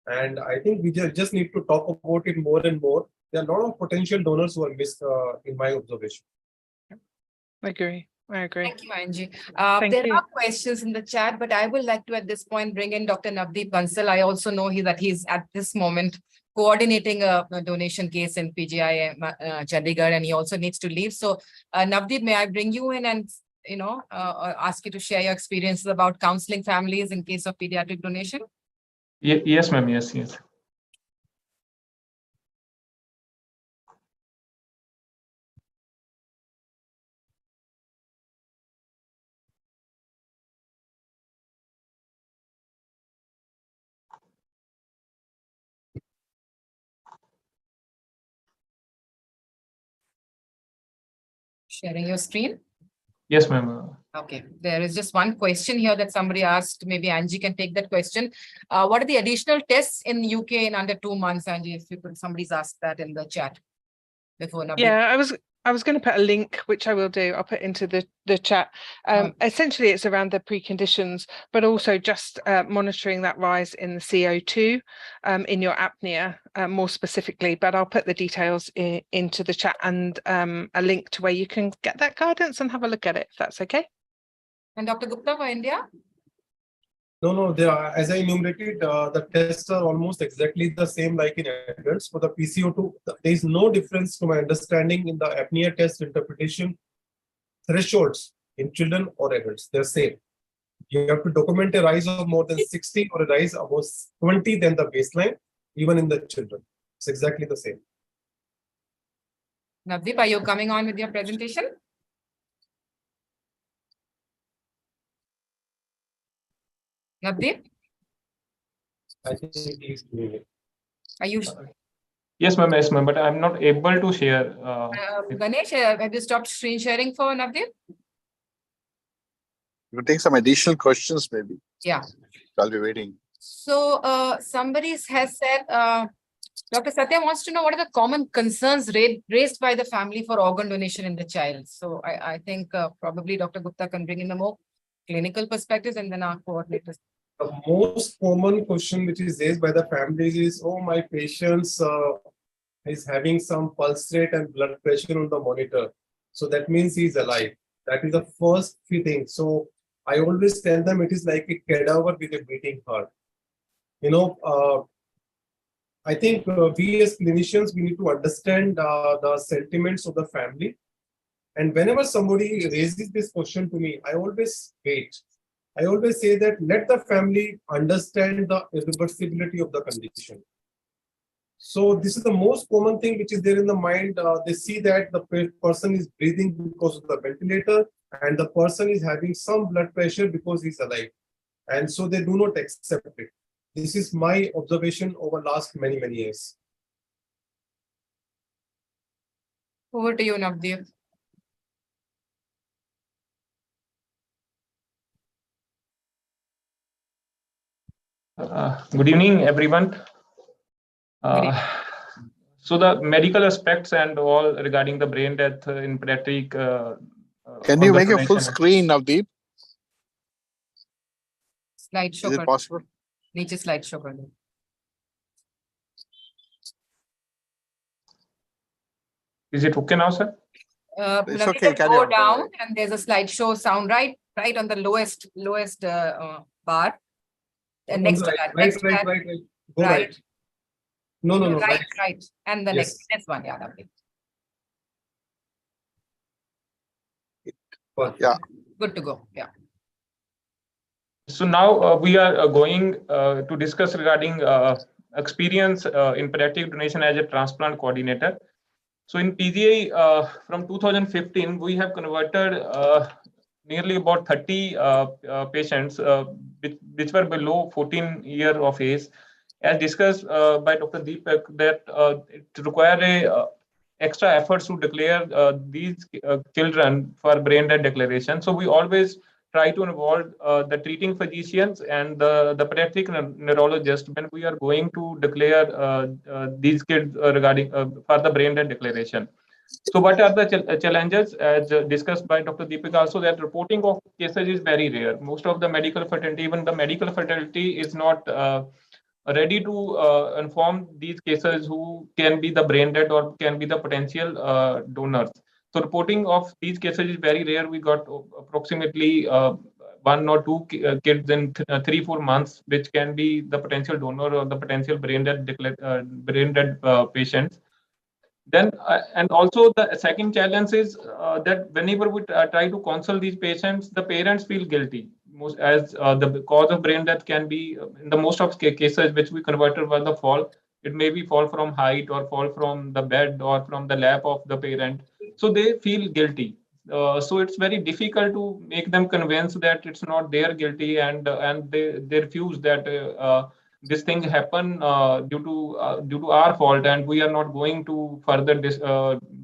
And I think we just need to talk about it more and more. There are a lot of potential donors who are missed in my observation. I agree. Thank you, Anji. Thank you. Are questions in the chat, but I would like to at this point bring in Dr. Navdeep Bansal. I also know that he's at this moment coordinating a donation case in PGI Chandigarh, and he also needs to leave. So Navdeep, may I bring you in and ask you to share your experiences about counseling families in case of pediatric donation? Yes, ma'am. Yes. Sharing your screen? Yes, ma'am. Okay, there is just one question here that somebody asked. Maybe Anji can take that question. What are the additional tests in UK in under 2 months, Anji? If you could, somebody's asked that in the chat before. Navdeep. Yeah, I was going to put a link, which I will do. I'll put into the chat. Essentially, it's around the preconditions, but also just monitoring that rise in the CO2 in your apnea, more specifically. But I'll put the details into the chat, and a link to where you can get that guidance and have a look at it, if that's okay. And Dr. Gupta for India? No, they are, as I enumerated, the tests are almost exactly the same like in adults. For the PCO2, there is no difference to my understanding in the apnea test interpretation thresholds in children or adults. They're same. You have to document a rise of more than 60 or a rise above 20 than the baseline, even in the children. It's exactly the same. Navdeep, are you coming on with your presentation? Navdeep, I think he's doing it. are you? Yes, ma'am. But I'm not able to share. Ganesh, have you stopped screen sharing for Navdeep? You can take some additional questions, maybe. Yeah. I'll be waiting. So somebody has said, Dr. Satya wants to know what are the common concerns raised by the family for organ donation in the child. So I think probably Dr. Gupta can bring in the more clinical perspectives, and then our coordinators. The most common question which is raised by the families is, oh, my patient is having some pulse rate and blood pressure on the monitor. So that means he's alive. That is the first thing. So I always tell them it is like a cadaver with a beating heart. I think we as clinicians, we need to understand the sentiments of the family. And whenever somebody raises this question to me, I always wait. I always say that let the family understand the irreversibility of the condition. So this is the most common thing which is there in the mind. They see that the person is breathing because of the ventilator and the person is having some blood pressure because he's alive. And so they do not accept it. This is my observation over last many, many years. Over to you, Navdeep. Good evening, everyone. evening. So the medical aspects and all regarding the brain death in pediatric. Can on you the make a full prevention- screen, Navdeep? Slideshow. Is it possible? नीचे slideshow कर दो. Is it okay now, sir? It's Navdeep, okay, carry go on, don't down worry. and there's a slideshow sound right on the lowest bar. And next to that, next to that, Right. Go right. No, right. And the Yes. next one, yeah, Navdeep. Yeah. Good to go, yeah. So now we are going to discuss regarding experience in pediatric donation as a transplant coordinator. So in PGI from 2015, we have converted nearly about 30 patients which were below 14 years of age. As discussed by Dr. Deepak, that it requires a extra efforts to declare these children for brain death declaration. So we always try to involve the treating physicians and the pediatric neurologist when we are going to declare these kids regarding for the brain death declaration. So what are the challenges as discussed by Dr. Deepak also, that reporting of cases is very rare. Most of the medical fraternity, even the medical fraternity is not ready to inform these cases who can be the brain dead or can be the potential donors. So reporting of these cases is very rare. We got approximately 1 or 2 kids in 3-4 months, which can be the potential donor or the potential brain dead patients. Then and also the second challenge is that whenever we try to counsel these patients, the parents feel guilty. Most as the cause of brain death can be in the most of cases which we converted by the fall. It may be fall from height or fall from the bed or from the lap of the parent. So they feel guilty. So it's very difficult to make them convinced that it's not their guilty, and they refuse that this thing happen due to our fault, and we are not going to further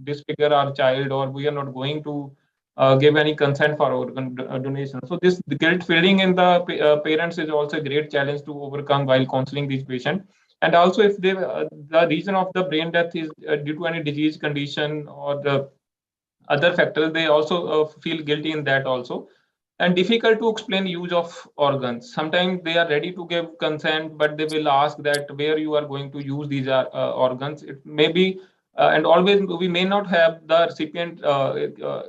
disfigure our child, or we are not going to give any consent for organ donation. So this the guilt feeling in the parents is also a great challenge to overcome while counseling these patients. And also, if they the reason of the brain death is due to any disease condition or the other factors, they also feel guilty in that also. And difficult to explain use of organs. Sometimes they are ready to give consent, but they will ask that where you are going to use these organs. It may be, and always we may not have the recipient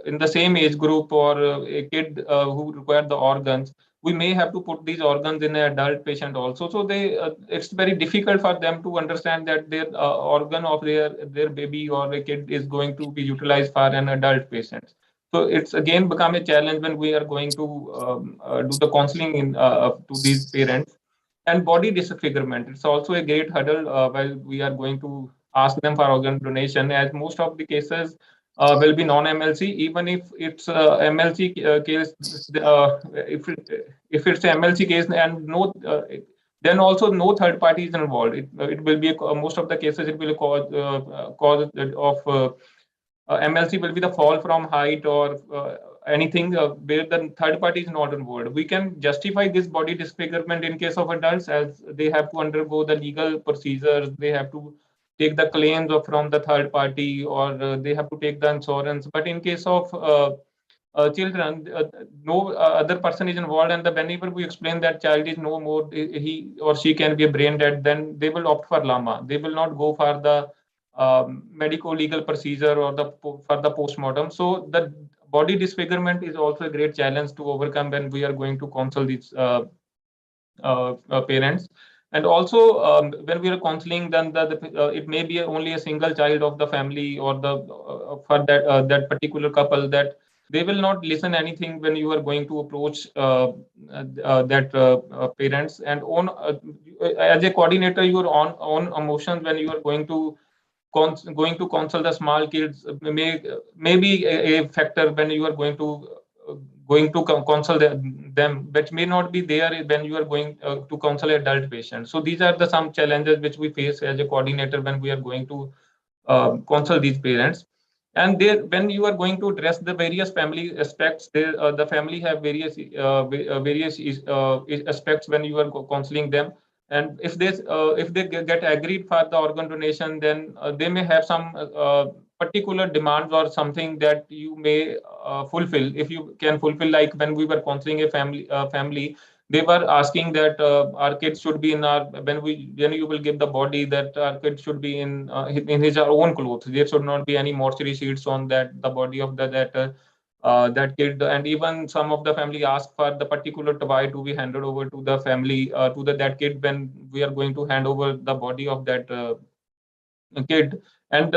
in the same age group, or a kid who require the organs. We may have to put these organs in an adult patient also. So they, it's very difficult for them to understand that their organ of their baby or a kid is going to be utilized for an adult patient. So it's again become a challenge when we are going to do the counseling to these parents. And body disfigurement, it's also a great hurdle while we are going to ask them for organ donation, as most of the cases will be non-MLC. Even if it's MLC case, if it's a MLC case and no, then also no third party is involved. It will be most of the cases it will cause of MLC will be the fall from height or anything where the third party is not involved. We can justify this body disfigurement in case of adults, as they have to undergo the legal procedures. They have to take the claims from the third party, or they have to take the insurance. But in case of children, no other person is involved, and whenever we explain that child is no more, he or she can be a brain dead, then they will opt for LAMA. They will not go for the medico-legal procedure or for the postmortem. So the body disfigurement is also a great challenge to overcome when we are going to counsel these parents. And also when we are counseling, then it may be only a single child of the family, or the for that that particular couple, that they will not listen anything when you are going to approach parents. And on as a coordinator, your own emotions when you are going to consult the small kids may be a factor when you are going to consult them, which may not be there when you are going to consult adult patients. So these are the some challenges which we face as a coordinator when we are going to consult these parents. And there, when you are going to address the various family aspects, there the family have various aspects when you are counseling them. And if they get agreed for the organ donation, then they may have some particular demands or something that you may fulfill. If you can fulfill, like when we were counseling a family, they were asking that our kids should be in our when you will give the body, that our kids should be in his or own clothes. There should not be any mortuary sheets on the body of that kid. And even some of the family ask for the particular toy to be handed over to the family to that kid when we are going to hand over the body of that kid. And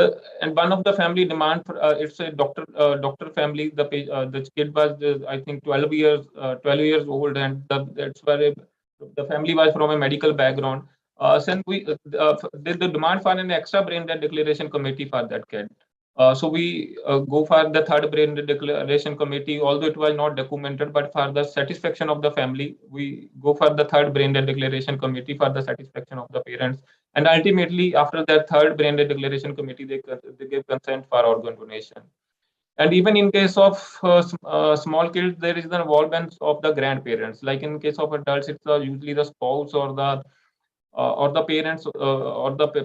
one of the family demand for it's a doctor family. The kid was I think 12 years old, and that's where the family was from a medical background. Since we did the demand for an extra brain dead declaration committee for that kid. So we go for the third brain dead declaration committee, although it was not documented, but for the satisfaction of the family, we go for the third brain dead declaration committee for the satisfaction of the parents. And ultimately, after that third brain dead declaration committee, they give consent for organ donation. And even in case of small kids, there is the involvement of the grandparents. Like in case of adults, it's usually the spouse or the parents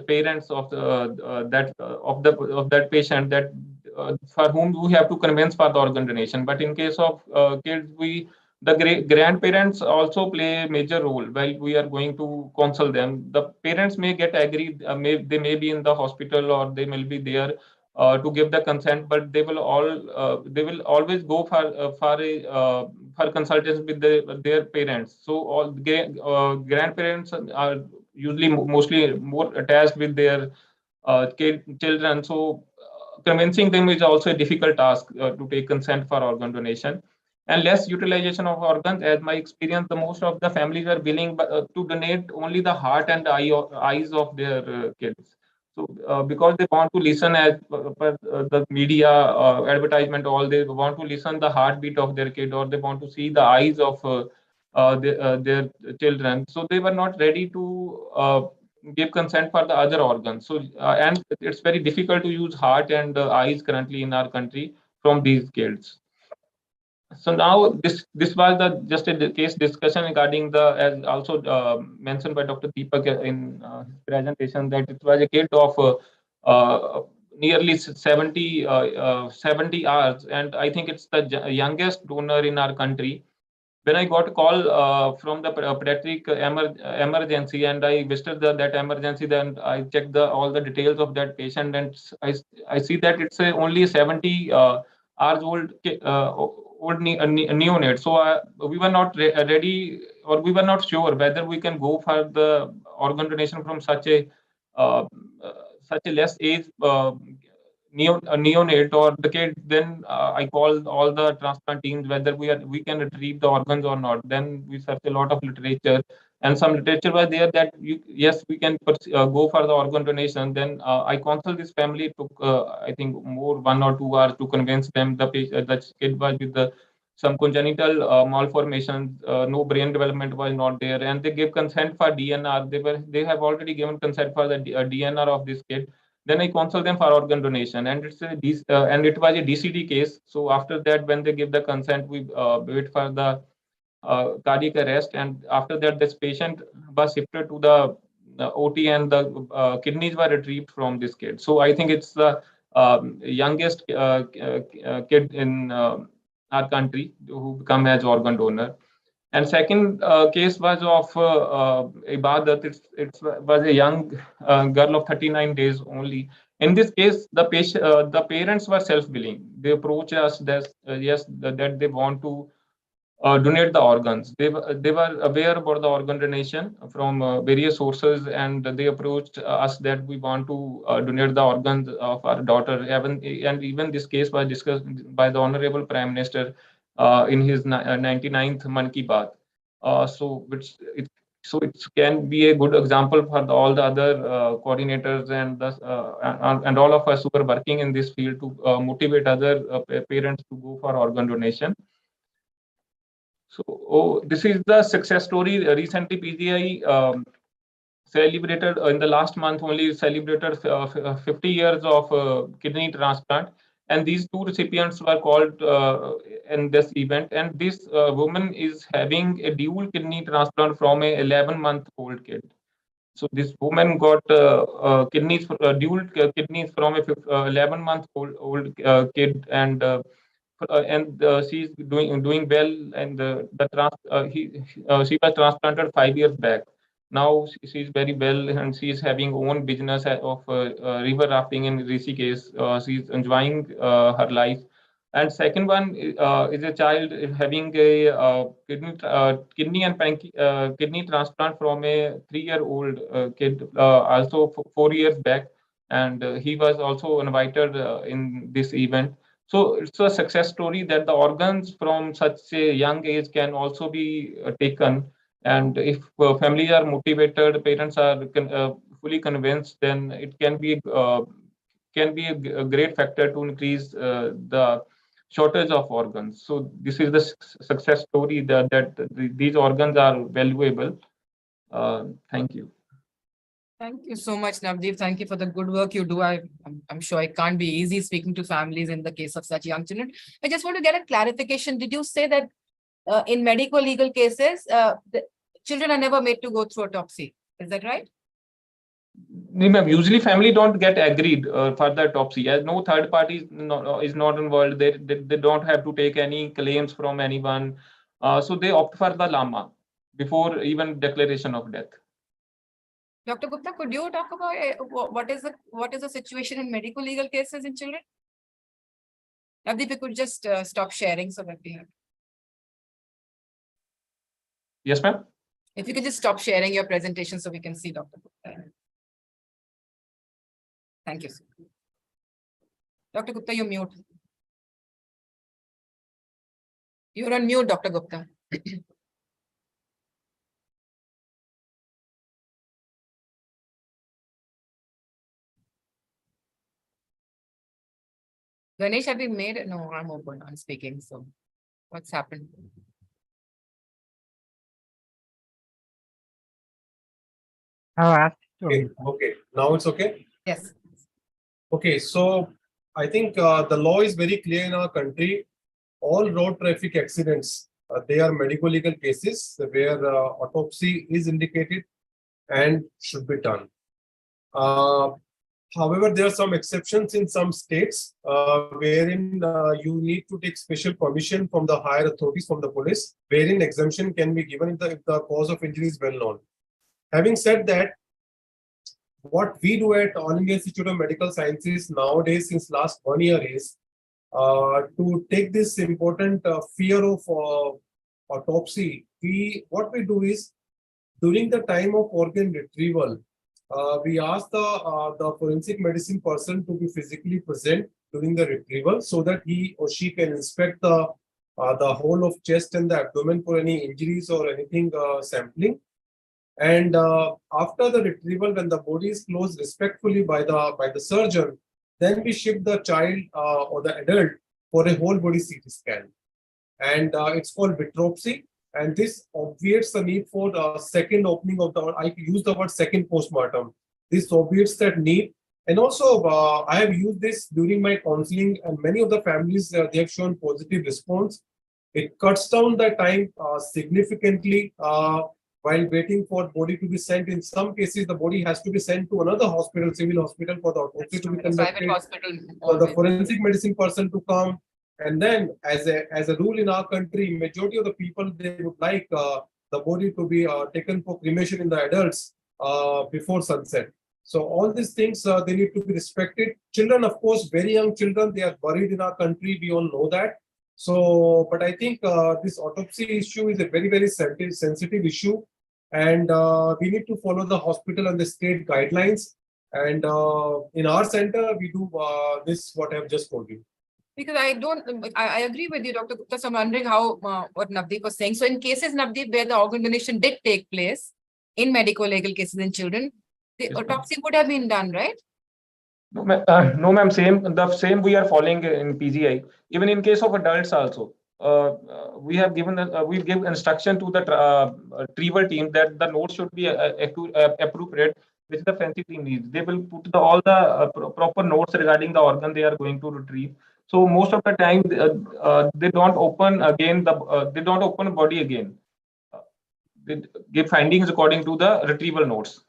parents of that patient that for whom we have to convince for the organ donation. But in case of kids, the grandparents also play a major role while we are going to counsel them. The parents may get agreed, they may be in the hospital or they may be there to give the consent, but they will always go for consultation with their parents. So all grandparents are usually mostly more attached with their children. So convincing them is also a difficult task to take consent for organ donation. And less utilization of organs. As my experience, the most of the families are willing to donate only the heart and the eyes of their kids. So because they want to listen as per the media advertisement, all they want to listen the heartbeat of their kid, or they want to see the eyes of their children. So they were not ready to give consent for the other organs. So and it's very difficult to use heart and eyes currently in our country from these kids. So now this was just a case discussion regarding the, as also mentioned by Dr. Deepak in his presentation, that it was a kid of nearly 70 hours, and I think it's the youngest donor in our country. When I got a call from the pediatric emergency, and I visited that emergency, then I checked all the details of that patient, and I see that it's only 70 hours old neonate. So we were not ready, or we were not sure whether we can go for the organ donation from such a less age neonate or the kid. Then I called all the transplant teams whether we can retrieve the organs or not. Then we searched a lot of literature, and some literature was there that yes, we can go for the organ donation. Then I consulted this family. It took I think more 1 or 2 hours to convince them. The kid was with some congenital malformations, no brain development was not there, and they gave consent for DNR. They have already given consent for the DNR of this kid. Then I consult them for organ donation, and and it was a DCD case. So after that, when they give the consent, we wait for the cardiac arrest, and after that, this patient was shifted to the OT, and the kidneys were retrieved from this kid. So I think it's the youngest kid in our country who become as organ donor. And second case was of Ibadat. It was a young girl of 39 days only. In this case, the parents were self-willing. They approached us that yes, that they want to donate the organs. They were aware about the organ donation from various sources, and they approached us that we want to donate the organs of our daughter. And even this case was discussed by the Honorable Prime Minister in his 99th Mann Ki Baat. So it can be a good example for all the other coordinators and all of us who are working in this field to motivate other parents to go for organ donation. So this is the success story. Recently, PGI celebrated in the last month only celebrated 50 years of kidney transplant, and these two recipients were called in this event. And this woman is having a dual kidney transplant from a 11-month-old kid. So this woman got kidneys, dual kidneys from a 11-month-old kid, and she's doing well. And she was transplanted 5 years back. Now she's very well, and she's having own business of river rafting in Rishikesh. She's enjoying her life. And second one is a child having a kidney transplant from a 3-year-old kid, also 4 years back, and he was also invited in this event. So it's a success story that the organs from such a young age can also be taken. And if families are motivated, parents are fully convinced, then it can be a great factor to increase the shortage of organs. So this is the success story that these organs are valuable. Thank you. Thank you so much, Navdeep. Thank you for the good work you do. I'm sure it can't be easy speaking to families in the case of such young children. I just want to get a clarification. Did you say that in medical legal cases, the children are never made to go through autopsy? Is that right? Usually family don't get agreed for the autopsy, as no third party is not involved. They don't have to take any claims from anyone. So they opt for the lama before even declaration of death. Dr. Gupta, could you talk about what is the situation in medical legal cases in children? Navdeep, you could just stop sharing so that we have. Yes, ma'am. If you could just stop sharing your presentation so we can see Dr. Gupta. Thank you, sir. Dr. Gupta, you're mute. You're on mute, Dr. Gupta. Ganesh, have we made it? No, I'm open. I'm speaking. So what's happened? I've asked to Okay, unmute. okay. Now it's okay. Yes. Okay, so I think the law is very clear in our country. All road traffic accidents, they are medical legal cases where autopsy is indicated and should be done. However, there are some exceptions in some states wherein you need to take special permission from the higher authorities, from the police, wherein exemption can be given if the cause of injury is well known. Having said that, what we do at All India Institute of Medical Sciences nowadays since last 1 year is to take this important fear of autopsy. What we do is during the time of organ retrieval, we ask the forensic medicine person to be physically present during the retrieval so that he or she can inspect the whole of chest and the abdomen for any injuries or anything sampling. And after the retrieval, when the body is closed respectfully by the surgeon, then we ship the child or the adult for a whole body CT scan. And it's called vitropsy. And this obviates the need for the second opening of the, I use the word second postmortem. This obviates that need. And also, I have used this during my counseling, and many of the families, they have shown positive response. It cuts down the time significantly while waiting for body to be sent. In some cases, the body has to be sent to another hospital, civil hospital, for the autopsy to be conducted, Private hospital. for the forensic medicine person to come. And then, as a rule in our country, majority of the people, they would like the body to be taken for cremation in the adults before sunset. So all these things, they need to be respected. Children, of course, very young children, they are buried in our country. We all know that. So, but I think this autopsy issue is a very, very sensitive issue, and we need to follow the hospital and the state guidelines. And in our center, we do this what I have just told you. Because I agree with you, Dr. Gupta. So I'm wondering how, what Navdeep was saying. So in cases, Navdeep, where the organ donation did take place, in medical legal cases in children, the Yes, ma'am. autopsy would have been done, right? No, ma'am, the same we are following in PGI. Even in case of adults also, we have given we give instruction to the retrieval team that the notes should be appropriate, which the fancy team needs. They will put all the proper notes regarding the organ they are going to retrieve. So most of the time, they don't open again they don't open body again. They give findings according to the retrieval notes.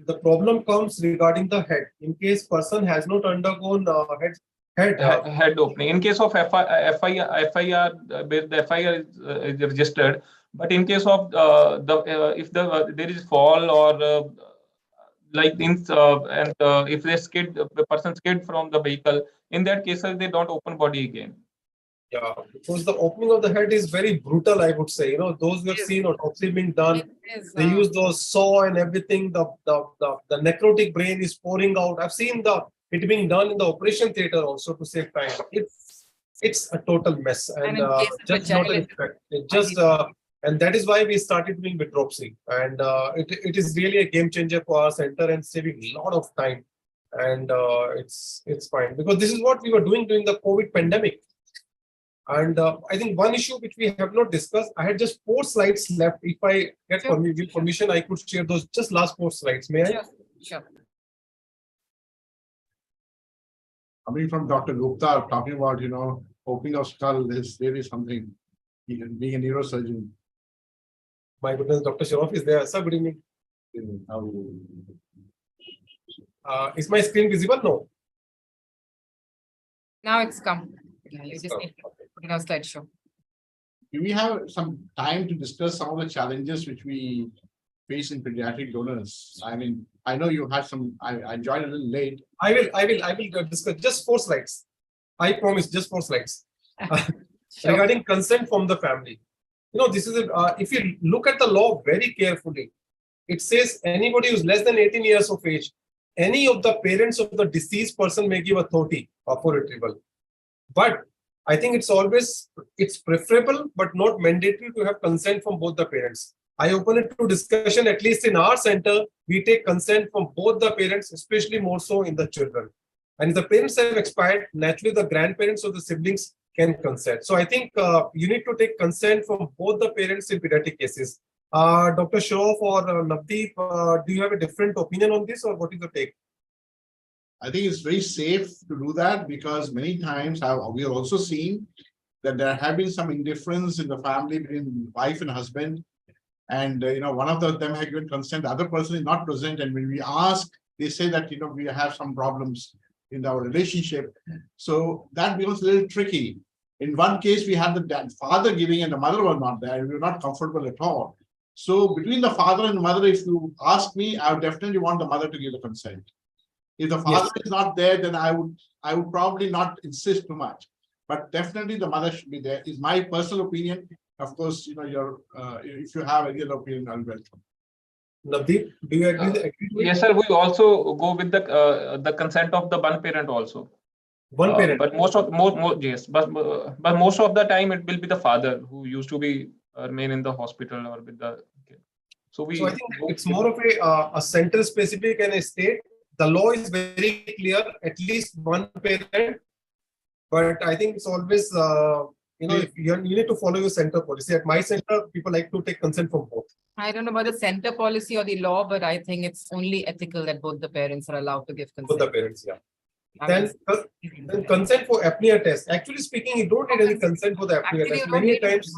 The problem comes regarding the head. In case person has not undergone head Opening. In case of FIR, where the FIR is registered, but in case of if there is fall or if they the person skid from the vehicle, in that case they don't open body again. Yeah, because the opening of the head is very brutal, I would say. Those who have seen autopsy being done, they use those saw and everything. The necrotic brain is pouring out. I've seen it being done in the operation theater also to save time. It's a total mess, and just not an effect. It just and that is why we started doing vitropsy, and it is really a game changer for our center and saving a lot of time. And it's fine because this is what we were doing during the COVID pandemic. And I think one issue which we have not discussed, I had just 4 slides left. If I get permission, I could share those just last 4 slides. May I? Sure. Coming from Dr. Gupta, talking about, opening of skull is really something, being a neurosurgeon. My goodness, Dr. Sharoff is there. Sir, good evening. Is my screen visible? No. Now it's come. Yeah, you just need to put it on slideshow. Do we have some time to discuss some of the challenges which we face in pediatric donors? I mean, I know you had some, I joined a little late. I will discuss just 4 slides. I promise, just 4 slides. Sure. Regarding consent from the family. This is if you look at the law very carefully, it says anybody who's less than 18 years of age, any of the parents of the deceased person may give authority for retrieval. But I think it's preferable but not mandatory to have consent from both the parents. I open it to discussion. At least in our center, we take consent from both the parents, especially more so in the children. And if the parents have expired, naturally the grandparents or the siblings can consent. So I think you need to take consent from both the parents in pediatric cases. Dr. Sharoff or Navdeep, do you have a different opinion on this, or what is the take? I think it's very safe to do that because many times we have also seen that there have been some indifference in the family between wife and husband. And, one of them had given consent, the other person is not present. And when we ask, they say that, we have some problems in our relationship. So that becomes a little tricky. In one case, we had the father giving and the mother was not there. We were not comfortable at all. So between the father and the mother, if you ask me, I would definitely want the mother to give the consent. If the father is not there, then I would probably not insist too much. But definitely the mother should be there, is my personal opinion. Of course, if you have any other opinion, I'll welcome. Navdeep, do you agree? Yes, sir. We also go with the consent of the one parent also. One parent. But most of the time it will be the father who used to be remain in the hospital or with the kid. So I think it's more of a center specific and a state. The law is very clear, at least one parent. But I think it's always if you need to follow your center policy. At my center, people like to take consent from both. I don't know about the center policy or the law, but I think it's only ethical that both the parents are allowed to give consent. Both the parents, yeah. Then consent for apnea test. Actually speaking, you don't need any consent for the apnea test. Many times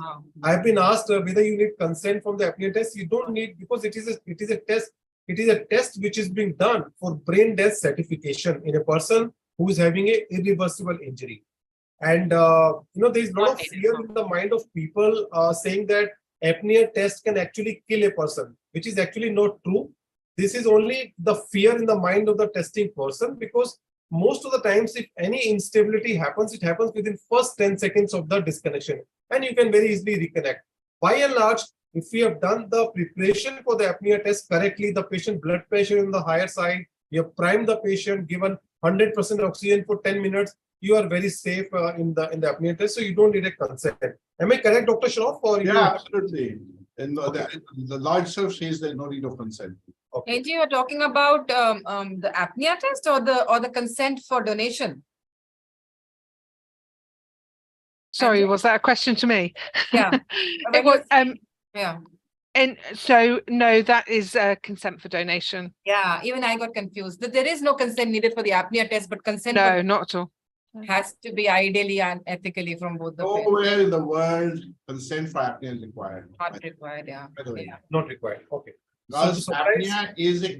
I've been asked whether you need consent from the apnea test. You don't need, because it is a test. It is a test which is being done for brain death certification in a person who is having an irreversible injury. And there is a lot of fear in the mind of people saying that apnea test can actually kill a person, which is actually not true. This is only the fear in the mind of the testing person, because most of the times, if any instability happens, it happens within first 10 seconds of the disconnection, and you can very easily reconnect. By and large, if we have done the preparation for the apnea test correctly, the patient blood pressure on the higher side, you have primed the patient, given 100% oxygen for 10 minutes, you are very safe in the apnea test, so you don't need a consent. Am I correct, Dr. Shroff? Or Yeah, absolutely. And the law itself says there's no need of consent. Okay. AJ, you're talking about the apnea test or the consent for donation? Sorry, Anjali? was that a question to me? Yeah. It was, Yeah. and so no, that is consent for donation. Yeah, even I got confused. There is no consent needed for the apnea test, but consent No, not at all. has to be ideally and ethically from both the parents. Nowhere in the world, consent for apnea is required. Not required, yeah. By the way. Yeah. Not required. Okay. Because So to summarize- apnea is a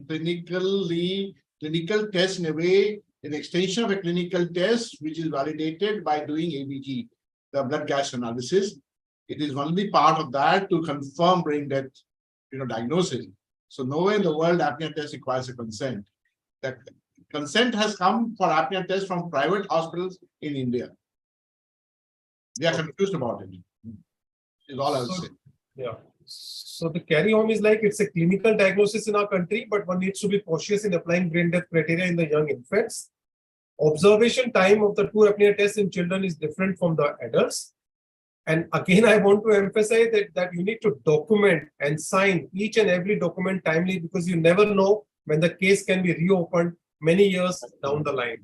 clinical test in a way, an extension of a clinical test, which is validated by doing ABG, the blood gas analysis. It is only part of that to confirm brain death, diagnosis. So nowhere in the world apnea test requires a consent. That consent has come for apnea test from private hospitals in India. They are confused about it. Is all I'll So- say. Yeah. So the carry home is like it's a clinical diagnosis in our country, but one needs to be cautious in applying brain death criteria in the young infants. Observation time of the two apnea tests in children is different from the adults. And again, I want to emphasize that you need to document and sign each and every document timely, because you never know when the case can be reopened many years down the line.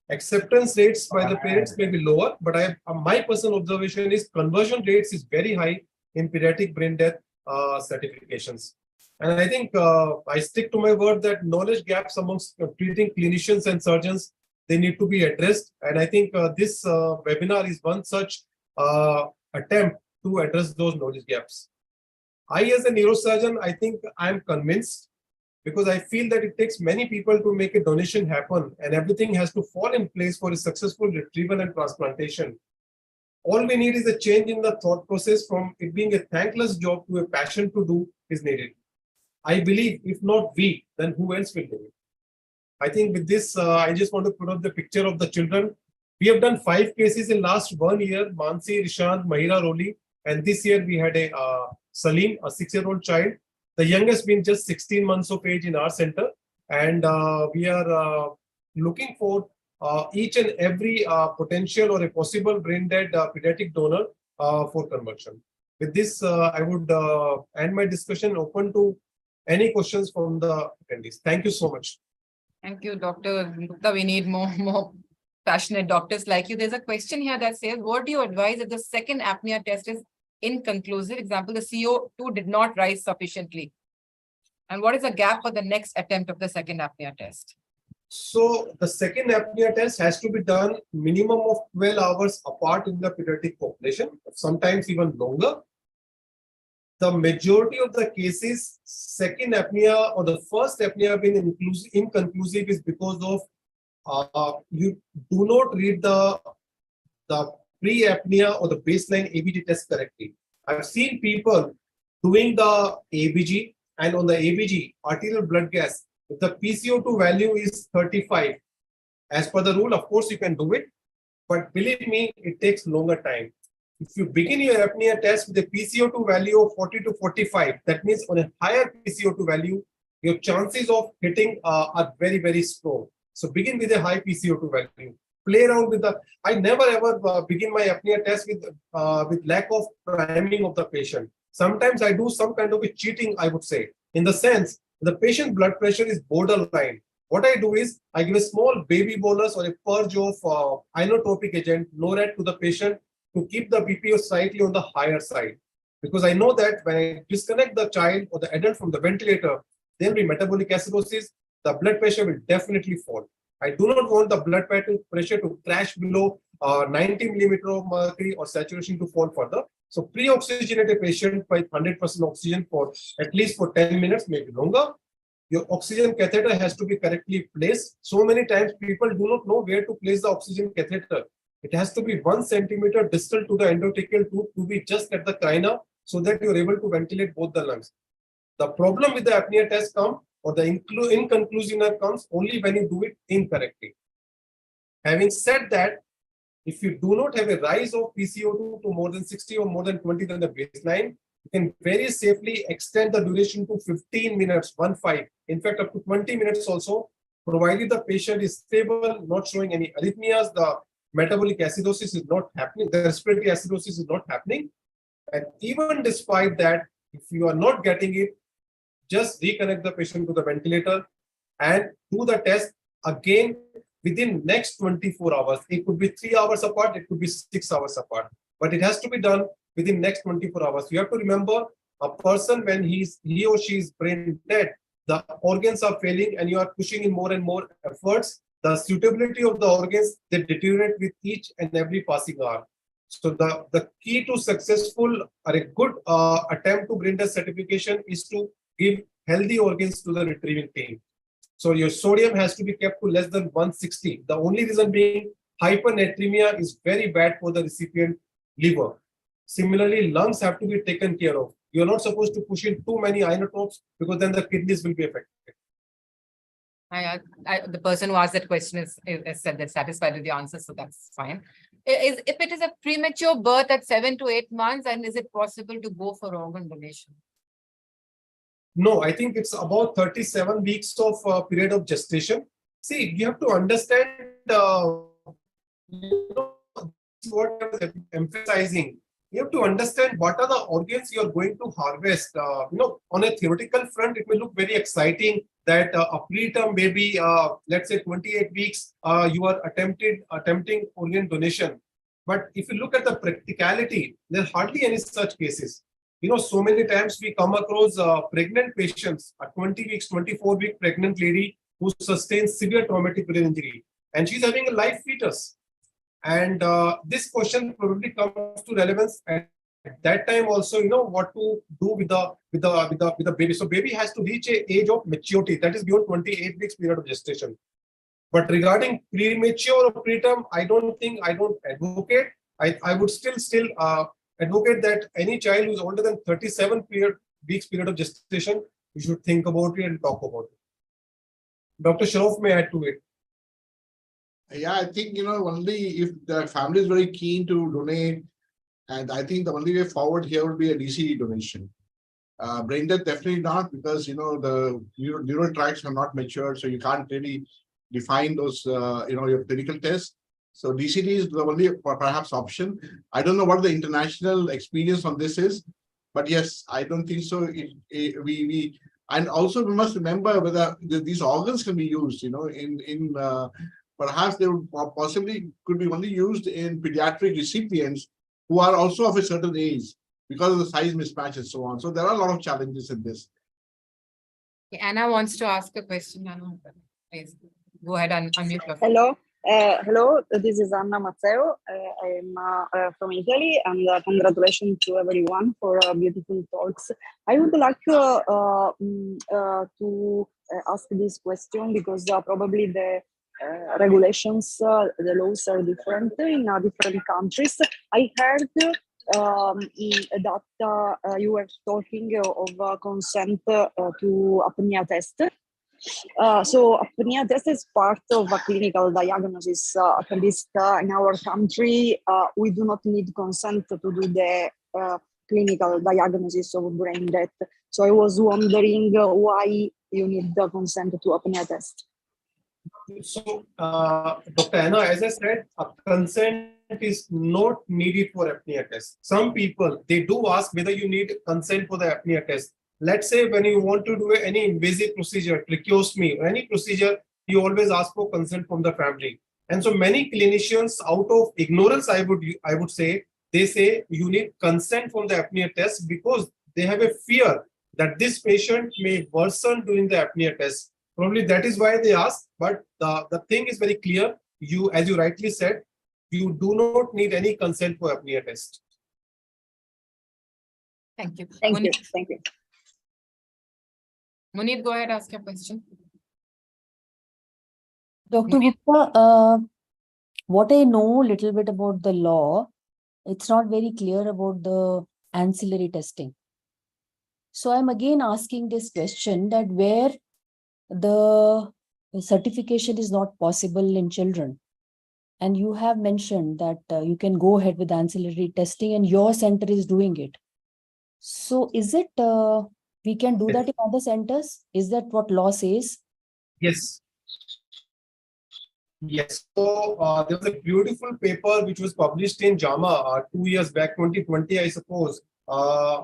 Acceptance rates by the parents may be lower, but my personal observation is conversion rates is very high in pediatric brain death certifications. And I think I stick to my word that knowledge gaps amongst treating clinicians and surgeons, they need to be addressed. And I think this webinar is one such attempt to address those knowledge gaps. I, as a neurosurgeon, I think I'm convinced, because I feel that it takes many people to make a donation happen, and everything has to fall in place for a successful retrieval and transplantation. All we need is a change in the thought process from it being a thankless job to a passion to do is needed. I believe if not we, then who else will do it? I think with this, I just want to put up the picture of the children. We have done 5 cases in last 1 year, Mansi, Rishant, Mahira, Roli, and this year we had a Salim, a 6-year-old child. The youngest being just 16 months of age in our center. And we are looking for each and every potential or a possible brain dead pediatric donor for conversion. With this, I would end my discussion, open to any questions from the attendees. Thank you so much. Thank you, Dr. Gupta. We need more passionate doctors like you. There's a question here that says, what do you advise if the second apnea test is inconclusive? Example, the CO2 did not rise sufficiently. And what is the gap for the next attempt of the second apnea test? So the second apnea test has to be done minimum of 12 hours apart in the pediatric population, sometimes even longer. The majority of the cases, second apnea or the first apnea being inconclusive is because of you do not read the pre-apnea or the baseline ABG test correctly. I've seen people doing the ABG, and on the ABG, arterial blood gas, if the PCO2 value is 35, as per the rule, of course you can do it, but believe me, it takes longer time. If you begin your apnea test with a PCO2 value of 40 to 45, that means on a higher PCO2 value, your chances of hitting are very, very strong. So begin with a high PCO2 value. Play around with the. I never ever begin my apnea test with lack of priming of the patient. Sometimes I do some kind of a cheating, I would say, in the sense the patient blood pressure is borderline. What I do is I give a small baby bolus or a purge of inotropic agent, NORAD, to the patient to keep the BPO slightly on the higher side. Because I know that when I disconnect the child or the adult from the ventilator, there will be metabolic acidosis, the blood pressure will definitely fall. I do not want the blood pressure to crash below 90 millimeter of mercury or saturation to fall further. So pre-oxygenate a patient by 100% oxygen for at least for 10 minutes, maybe longer. Your oxygen catheter has to be correctly placed. So many times people do not know where to place the oxygen catheter. It has to be 1 centimeter distal to the endotracheal tube to be just at the crina so that you're able to ventilate both the lungs. The problem with the apnea test comes, or the inconclusiveness comes only when you do it incorrectly. Having said that, if you do not have a rise of PCO2 to more than 60 or more than 20 than the baseline, you can very safely extend the duration to 15 minutes, 1-5. In fact, up to 20 minutes also, provided the patient is stable, not showing any arrhythmias, the metabolic acidosis is not happening, the respiratory acidosis is not happening. And even despite that, if you are not getting it, just reconnect the patient to the ventilator and do the test again within next 24 hours. It could be 3 hours apart, it could be 6 hours apart, but it has to be done within next 24 hours. You have to remember, a person when he or she is brain dead, the organs are failing and you are pushing in more and more efforts. The suitability of the organs, they deteriorate with each and every passing hour. So the key to successful or a good attempt to brain death certification is to give healthy organs to the retrieving team. So your sodium has to be kept to less than 160. The only reason being hypernatremia is very bad for the recipient liver. Similarly, lungs have to be taken care of. You're not supposed to push in too many inotropes because then the kidneys will be affected. The person who asked that question is said they're satisfied with the answer, so that's fine. If it is a premature birth at 7 to 8 months, and is it possible to go for organ donation? No, I think it's about 37 weeks of period of gestation. See, you have to understand what I was emphasizing. You have to understand what are the organs you are going to harvest. On a theoretical front, it may look very exciting that a preterm baby, let's say 28 weeks, you are attempting organ donation. But if you look at the practicality, there are hardly any such cases. So many times we come across pregnant patients, a 20 weeks, 24-week pregnant lady who sustains severe traumatic brain injury, and she's having a live fetus. And this question probably comes to relevance at that time also, what to do with the baby. So baby has to reach an age of maturity, that is beyond 28 weeks period of gestation. But regarding premature or preterm, I don't advocate. I would still advocate that any child who is older than 37 weeks period of gestation, you should think about it and talk about it. Dr. Shroff may add to it. Yeah, I think, only if the family is very keen to donate, and I think the only way forward here would be a DCD donation. Brain death, definitely not, because, the neural tracts have not matured, so you can't really define those, your clinical tests. So DCD is the only perhaps option. I don't know what the international experience on this is, but yes, I don't think so. And also we must remember whether these organs can be used, perhaps they would possibly could be only used in pediatric recipients who are also of a certain age because of the size mismatch and so on. So there are a lot of challenges in this. Anna wants to ask a question. Anna, please go ahead and unmute your phone. Hello. Hello, this is Anna Mazzeo. I'm from Italy, and congratulations to everyone for beautiful talks. I would like to ask this question because probably the regulations, the laws are different in different countries. I heard that you were talking of consent to apnea test. So apnea test is part of a clinical diagnosis. At least in our country, we do not need consent to do the clinical diagnosis of brain death. So I was wondering why you need the consent to apnea test. So, Dr. Anna, as I said, a consent is not needed for apnea test. Some people, they do ask whether you need consent for the apnea test. Let's say when you want to do any invasive procedure, tracheostomy, or any procedure, you always ask for consent from the family. And so many clinicians, out of ignorance, I would say, they say you need consent from the apnea test because they have a fear that this patient may worsen during the apnea test. Probably that is why they ask, but the thing is very clear. You, as you rightly said, you do not need any consent for apnea test. Thank you. Thank you. Thank you. Munir, go ahead, ask your question. Dr. Gupta, what I know a little bit about the law, it's not very clear about the ancillary testing. So I'm again asking this question that where the certification is not possible in children, and you have mentioned that you can go ahead with ancillary testing and your center is doing it. So is it we can do that in other centers? Is that what law says? Yes. Yes. So there was a beautiful paper which was published in JAMA 2 years back, 2020, I suppose.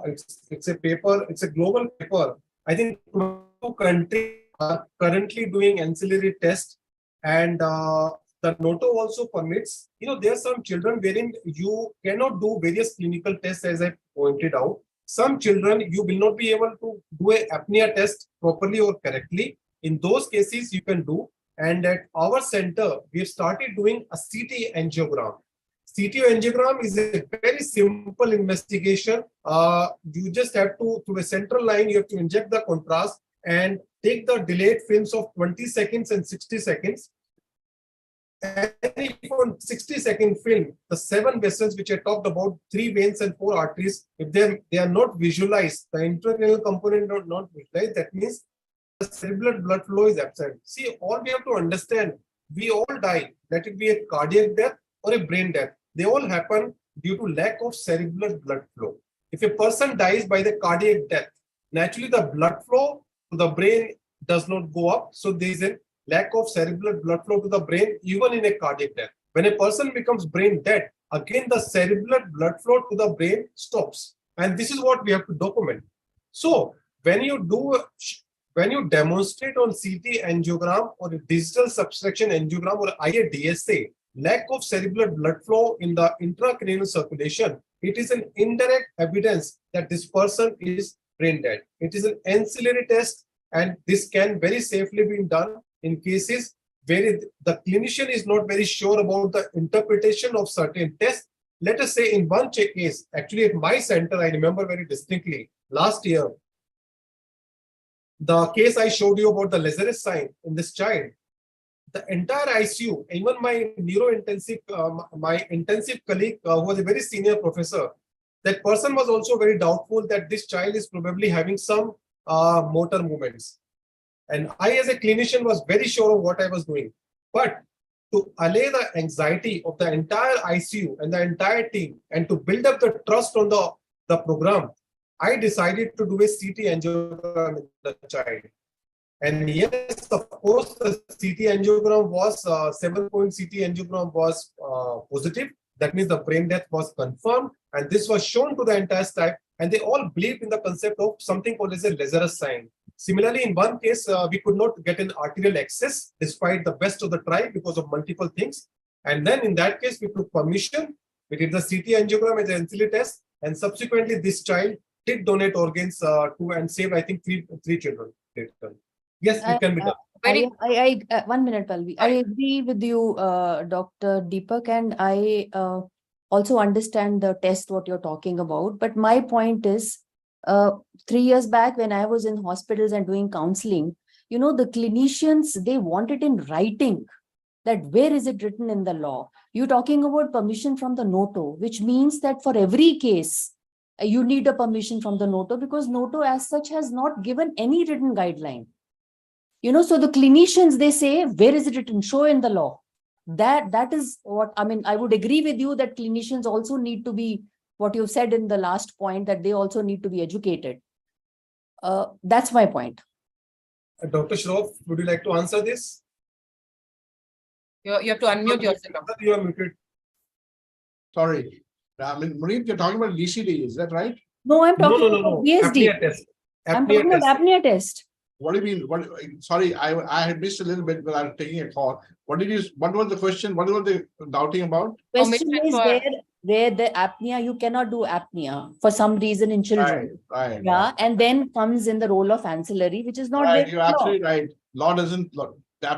It's a paper, it's a global paper. I think 2 countries are currently doing ancillary tests, and the NOTO also permits, there are some children wherein you cannot do various clinical tests, as I pointed out. Some children, you will not be able to do an apnea test properly or correctly. In those cases, you can do. And at our center, we've started doing a CT angiogram. CT angiogram is a very simple investigation. You just have to, through a central line, you have to inject the contrast and take the delayed films of 20 seconds and 60 seconds. And if on 60-second film, the 7 vessels which I talked about, 3 veins and 4 arteries, if they are not visualized, the intracranial component not visualized, that means the cerebral blood flow is absent. See, all we have to understand, we all die, let it be a cardiac death or a brain death. They all happen due to lack of cerebral blood flow. If a person dies by the cardiac death, naturally the blood flow to the brain does not go up. So there is a lack of cerebral blood flow to the brain, even in a cardiac death. When a person becomes brain dead, again the cerebral blood flow to the brain stops. And this is what we have to document. So when you demonstrate on CT angiogram or a digital subtraction angiogram or IADSA, lack of cerebral blood flow in the intracranial circulation, it is an indirect evidence that this person is brain dead. It is an ancillary test, and this can very safely be done in cases where the clinician is not very sure about the interpretation of certain tests. Let us say in one case, actually at my center, I remember very distinctly, last year, the case I showed you about the Lazarus sign in this child, the entire ICU, even my neurointensive, my intensive colleague who was a very senior professor, that person was also very doubtful that this child is probably having some motor movements. And I, as a clinician, was very sure of what I was doing. But to allay the anxiety of the entire ICU and the entire team, and to build up the trust on the program, I decided to do a CT angiogram in the child. And yes, of course, the CT angiogram was 7-point CT angiogram was positive. That means the brain death was confirmed, and this was shown to the entire staff, and they all believed in the concept of something called as a Lazarus sign. Similarly, in one case, we could not get an arterial access despite the best of the try because of multiple things. And then in that case, we took permission. We did the CT angiogram as an ancillary test, and subsequently, this child did donate organs to and saved, I think, three children. Yes, it can be done. I 1 minute, Palvi. I agree with you, Dr. Deepak, and I also understand the test what you're talking about. But my point is, 3 years back when I was in hospitals and doing counseling, the clinicians, they want it in writing. That where is it written in the law? You're talking about permission from the NOTO, which means that for every case, you need a permission from the NOTO, because NOTO as such has not given any written guideline. So the clinicians, they say, where is it written? Show in the law. That is what, I would agree with you that clinicians also need to be, what you've said in the last point, that they also need to be educated. That's my point. Dr. Shroff, would you like to answer this? You have to unmute yourself. You are muted. Sorry. Muneeb, you're talking about DCD, is that right? No, I'm talking about VSD. Apnea test. I'm talking about apnea test. What do you mean? Sorry, I had missed a little bit when I was taking a call. What was the question? What was the doubting about? Question is where the apnea, you cannot do apnea for some reason in children. Right. Yeah, and then comes in the role of ancillary, which is not Right, there. you're absolutely right. Law doesn't,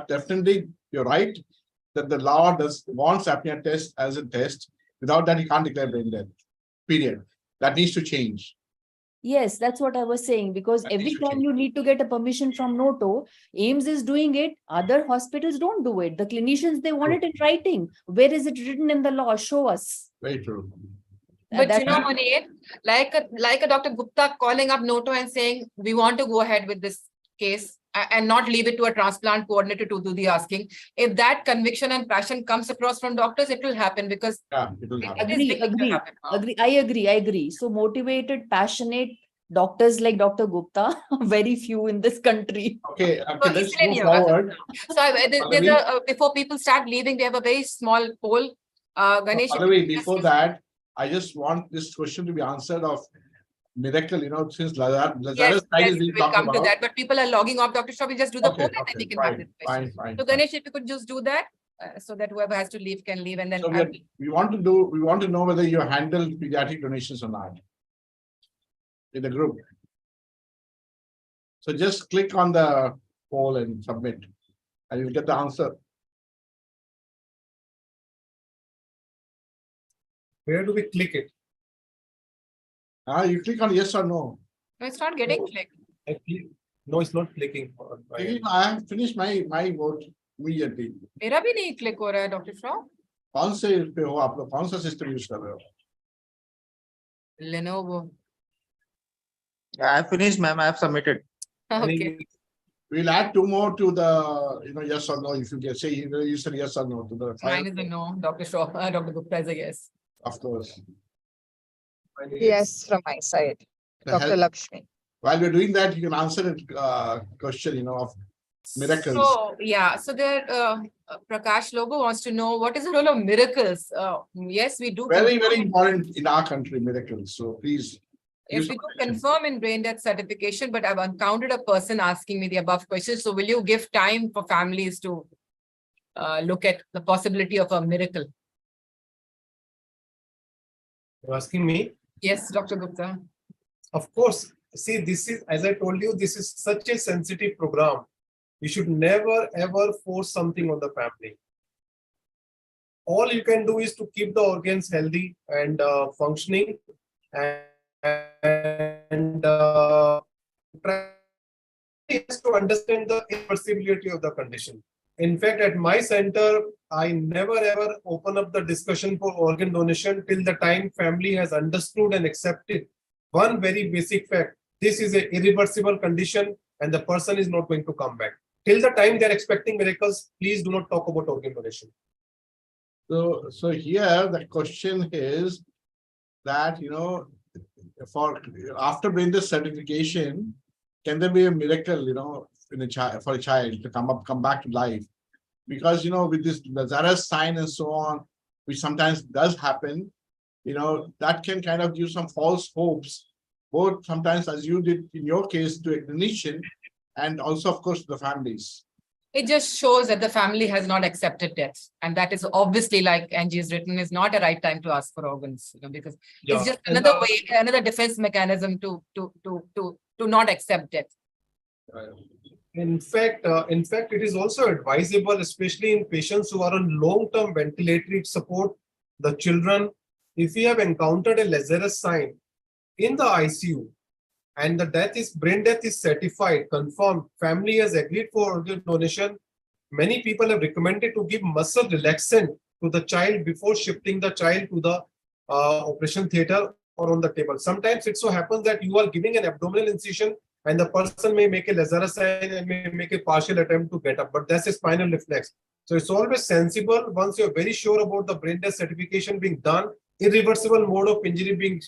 definitely, you're right, that the law wants apnea test as a test. Without that, you can't declare brain death, period. That needs to change. Yes, that's what I was saying, because every time you need to get a permission from NOTO, AIMS is doing it, other hospitals don't do it. The clinicians, they want it in writing. Where is it written in the law? Show us. Very true. But Muneeb, like a Dr. Gupta calling up NOTO and saying, we want to go ahead with this case. and not leave it to a transplant coordinator to do the asking. If that conviction and passion comes across from doctors, it will happen because Yeah, it will happen. it is beginning to happen now. I agree. So motivated, passionate doctors like Dr. Gupta, very few in this country. Okay, So let's इसलिए move नहीं होगा forward. So there's before people start leaving, we have a very small poll. Ganesh, By the way, before that, I just want this question to be answered of miracle, since Lazarus yes, side yes, is being we'll talked come to about. that. But people are logging off. Dr. Shah, we'll just do the poll and then we can have this question. Fine. So Ganesh, if you could just do that, so that whoever has to leave can leave, and then So we want to know whether you handle pediatric donations or not in the group. So just click on the poll and submit, and you'll get the answer. Where do we click it? You click on yes or no. no, it's not getting clicked. I click. No, it's not clicking. I have finished my vote immediately. मेरा भी नहीं click हो रहा है, Dr. Shah. कौन से पे हो आप लोग कौन सा सिस्टम यूज कर रहे हो? Lenovo. I have finished, ma'am. I have submitted. Okay. We'll add 2 more to the yes or no if you can say you said yes or no to the Mine is a no. Dr. Shah, Dr. Gupta is a yes. Of course. Yes, from my side. Dr. Lakshmi. While we're doing that, you can answer a question, of miracles. So yeah, so there, Prakash Logo wants to know what is the role of miracles. Yes, we do. Very, confirm very important in our country, miracles. So please. Yes, we do confirm in brain death certification, but I've encountered a person asking me the above questions. So will you give time for families to look at the possibility of a miracle? You're asking me? Yes, Dr. Gupta. Of course. See, this is, as I told you, this is such a sensitive program. You should never ever force something on the family. All you can do is to keep the organs healthy and functioning, and try to understand the irreversibility of the condition. In fact, at my center, I never ever open up the discussion for organ donation till the time family has understood and accepted one very basic fact. This is an irreversible condition and the person is not going to come back. Till the time they're expecting miracles, please do not talk about organ donation. So here the question is that, for after brain death certification, can there be a miracle, in a child for a child to come back to life? Because, with this Lazarus sign and so on, which sometimes does happen, that can kind of give some false hopes, both sometimes as you did in your case to a clinician and also, of course, to the families. It just shows that the family has not accepted death. And that is obviously, like Angie has written, is not a right time to ask for organs, because it's just another way, another defense mechanism to not accept death. In fact, it is also advisable, especially in patients who are on long-term ventilatory support, the children, if you have encountered a Lazarus sign in the ICU, and the brain death is certified, confirmed, family has agreed for organ donation, many people have recommended to give muscle relaxant to the child before shifting the child to the operation theater or on the table. Sometimes it so happens that you are giving an abdominal incision and the person may make a Lazarus sign and may make a partial attempt to get up, but that's a spinal reflex. So it's always sensible, once you're very sure about the brain death certification being done, irreversible mode of injury being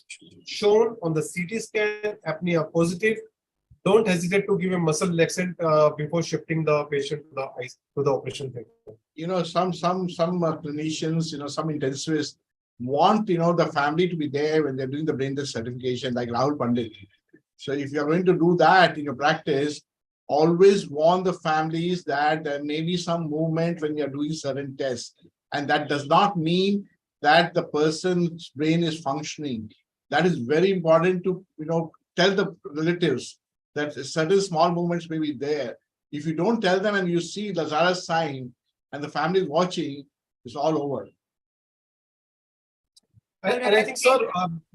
shown on the CT scan, apnea positive, don't hesitate to give a muscle relaxant before shifting the patient to the operation theater. Some clinicians, some intensivists want, the family to be there when they're doing the brain death certification, like Rahul Pandit. So if you're going to do that in your practice, always warn the families that there may be some movement when you're doing certain tests. And that does not mean that the person's brain is functioning. That is very important to, tell the relatives that certain small movements may be there. If you don't tell them and you see Lazarus sign and the family is watching, it's all over. And I think, sir,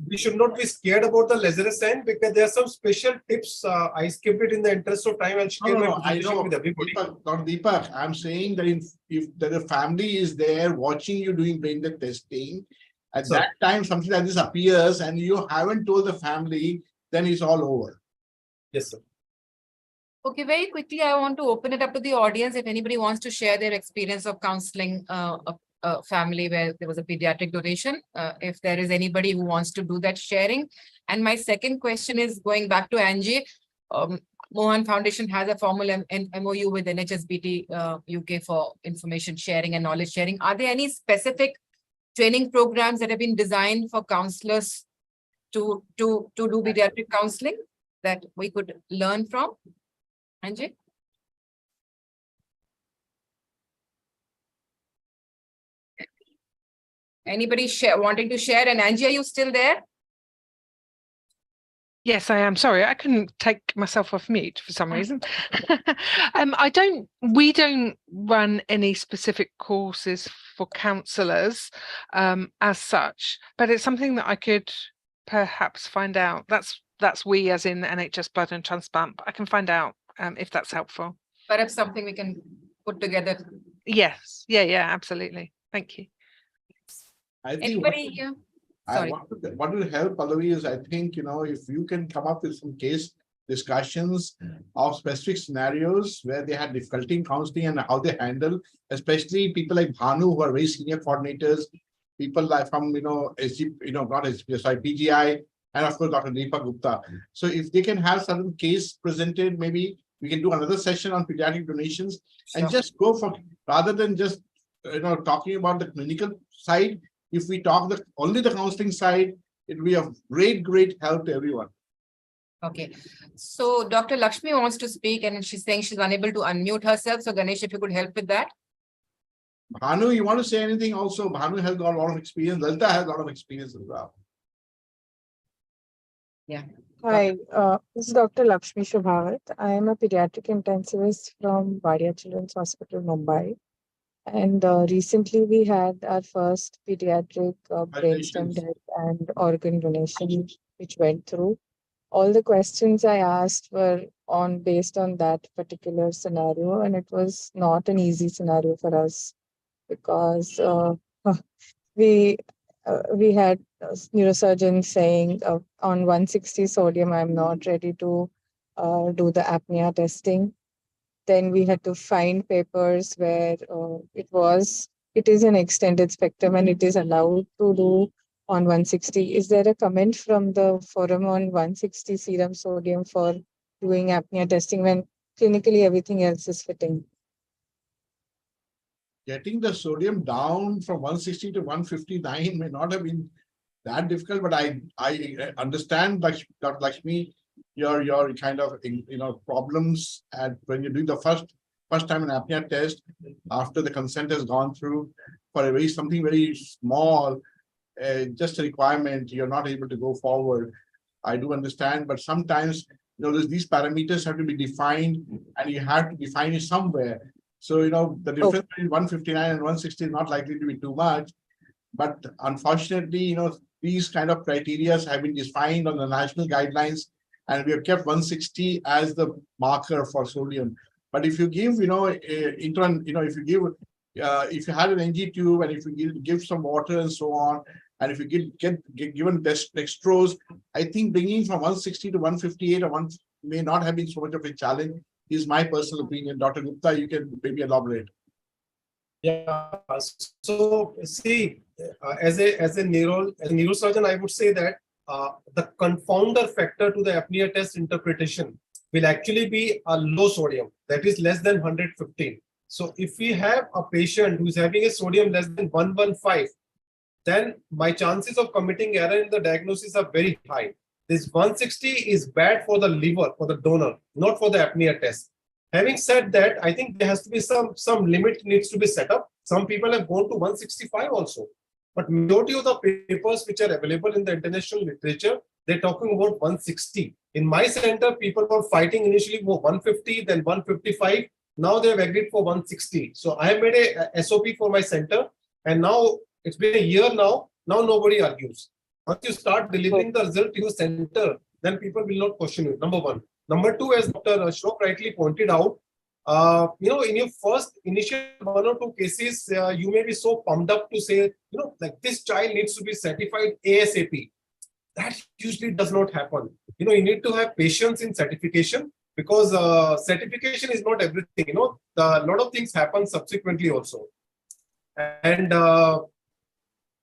we should not be scared about the Lazarus sign because there are some special tips. I skipped it in the interest of time. I'll share my presentation with everybody. Deepak, I'm saying that if the family is there watching you doing brain death testing, at that time something like this appears and you haven't told the family, then it's all over. Yes, sir. Okay, very quickly, I want to open it up to the audience. If anybody wants to share their experience of counseling a family where there was a pediatric donation, if there is anybody who wants to do that sharing. And my second question is going back to Angie. Mohan Foundation has a formal MOU with NHSBT UK for information sharing and knowledge sharing. Are there any specific training programs that have been designed for counselors to do pediatric counseling that we could learn from? Angie? Anybody wanting to share? And Angie, are you still there? Yes, I am. Sorry, I couldn't take myself off mute for some reason. We don't run any specific courses for counsellors as such, but it's something that I could perhaps find out. That's we as in NHS Blood and Transplant, but I can find out if that's helpful. Perhaps something we can put together. Yes, yeah, absolutely. Thank you. I think Anybody here? Sorry. what will help, Pallavi, is I think, if you can come up with some case discussions of specific scenarios where they had difficulty in counseling and how they handle, especially people like Bhanu, who are very senior coordinators, people like from, PGI, and of course, Dr. Deepa Gupta. So if they can have certain case presented, maybe we can do another session on pediatric donations and just go for, rather than just, talking about the clinical side. If we talk only the counseling side, it will be of great help to everyone. Okay. So Dr. Lakshmi wants to speak and she's saying she's unable to unmute herself. So Ganesh, if you could help with that. Bhanu, you want to say anything also? Bhanu has got a lot of experience. Lalita has a lot of experience as well. Yeah. Hi, this is Dr. Lakshmi Shubhavat. I am a pediatric intensivist from Wadia Children's Hospital, Mumbai. And recently we had our first pediatric brainstem death and organ donation, which went through. All the questions I asked were based on that particular scenario, and it was not an easy scenario for us because we had neurosurgeons saying on 160 sodium, I'm not ready to do the apnea testing. Then we had to find papers where it is an extended spectrum and it is allowed to do on 160. Is there a comment from the forum on 160 serum sodium for doing apnea testing when clinically everything else is fitting? Getting the sodium down from 160 to 159 may not have been that difficult, but I understand, Dr. Lakshmi, your kind of problems when you're doing the first time an apnea test after the consent has gone through for something very small, just a requirement, you're not able to go forward. I do understand, but sometimes these parameters have to be defined and you have to define it somewhere. So the difference between 159 and 160 is not likely to be too much, but unfortunately these kind of criteria have been defined on the national guidelines. And we have kept 160 as the marker for sodium. But if you give, if you had an NG tube and if you give some water and so on, and if you get given dextrose, I think bringing from 160 to 158 or may not have been so much of a challenge. Is my personal opinion. Dr. Gupta, you can maybe elaborate. Yeah. So see, as a neurosurgeon, I would say that the confounder factor to the apnea test interpretation will actually be a low sodium, that is less than 115. So if we have a patient who is having a sodium less than 115, then my chances of committing error in the diagnosis are very high. This 160 is bad for the liver, for the donor, not for the apnea test. Having said that, I think there has to be some limit needs to be set up. Some people have gone to 165 also. But majority of the papers which are available in the international literature, they're talking about 160. In my center, people were fighting initially for 150, then 155. Now they have agreed for 160. So I have made a SOP for my center, and now it's been a year now. Now nobody argues. Once you start delivering the result to your center, then people will not question you. Number one. Number two, as Dr. Ashok rightly pointed out, in your first initial 1 or 2 cases, you may be so pumped up to say, like this child needs to be certified ASAP. That usually does not happen. You need to have patience in certification, because certification is not everything. You know, a lot of things happen subsequently also. And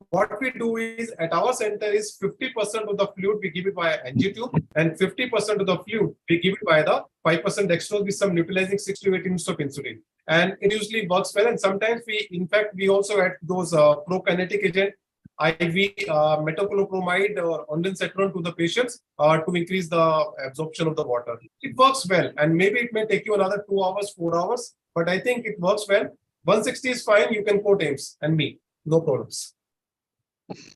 what we do is at our center is 50% of the fluid we give it via NG tube, and 50% of the fluid we give it via the 5% dextrose with some neutralizing 6 to 8 units of insulin. And it usually works well. And sometimes in fact, we also add those prokinetic agent, IV metoclopramide or ondansetron to the patients to increase the absorption of the water. It works well, and maybe it may take you another 2 hours, 4 hours, but I think it works well. 160 is fine. You can quote Ames and me, no problems.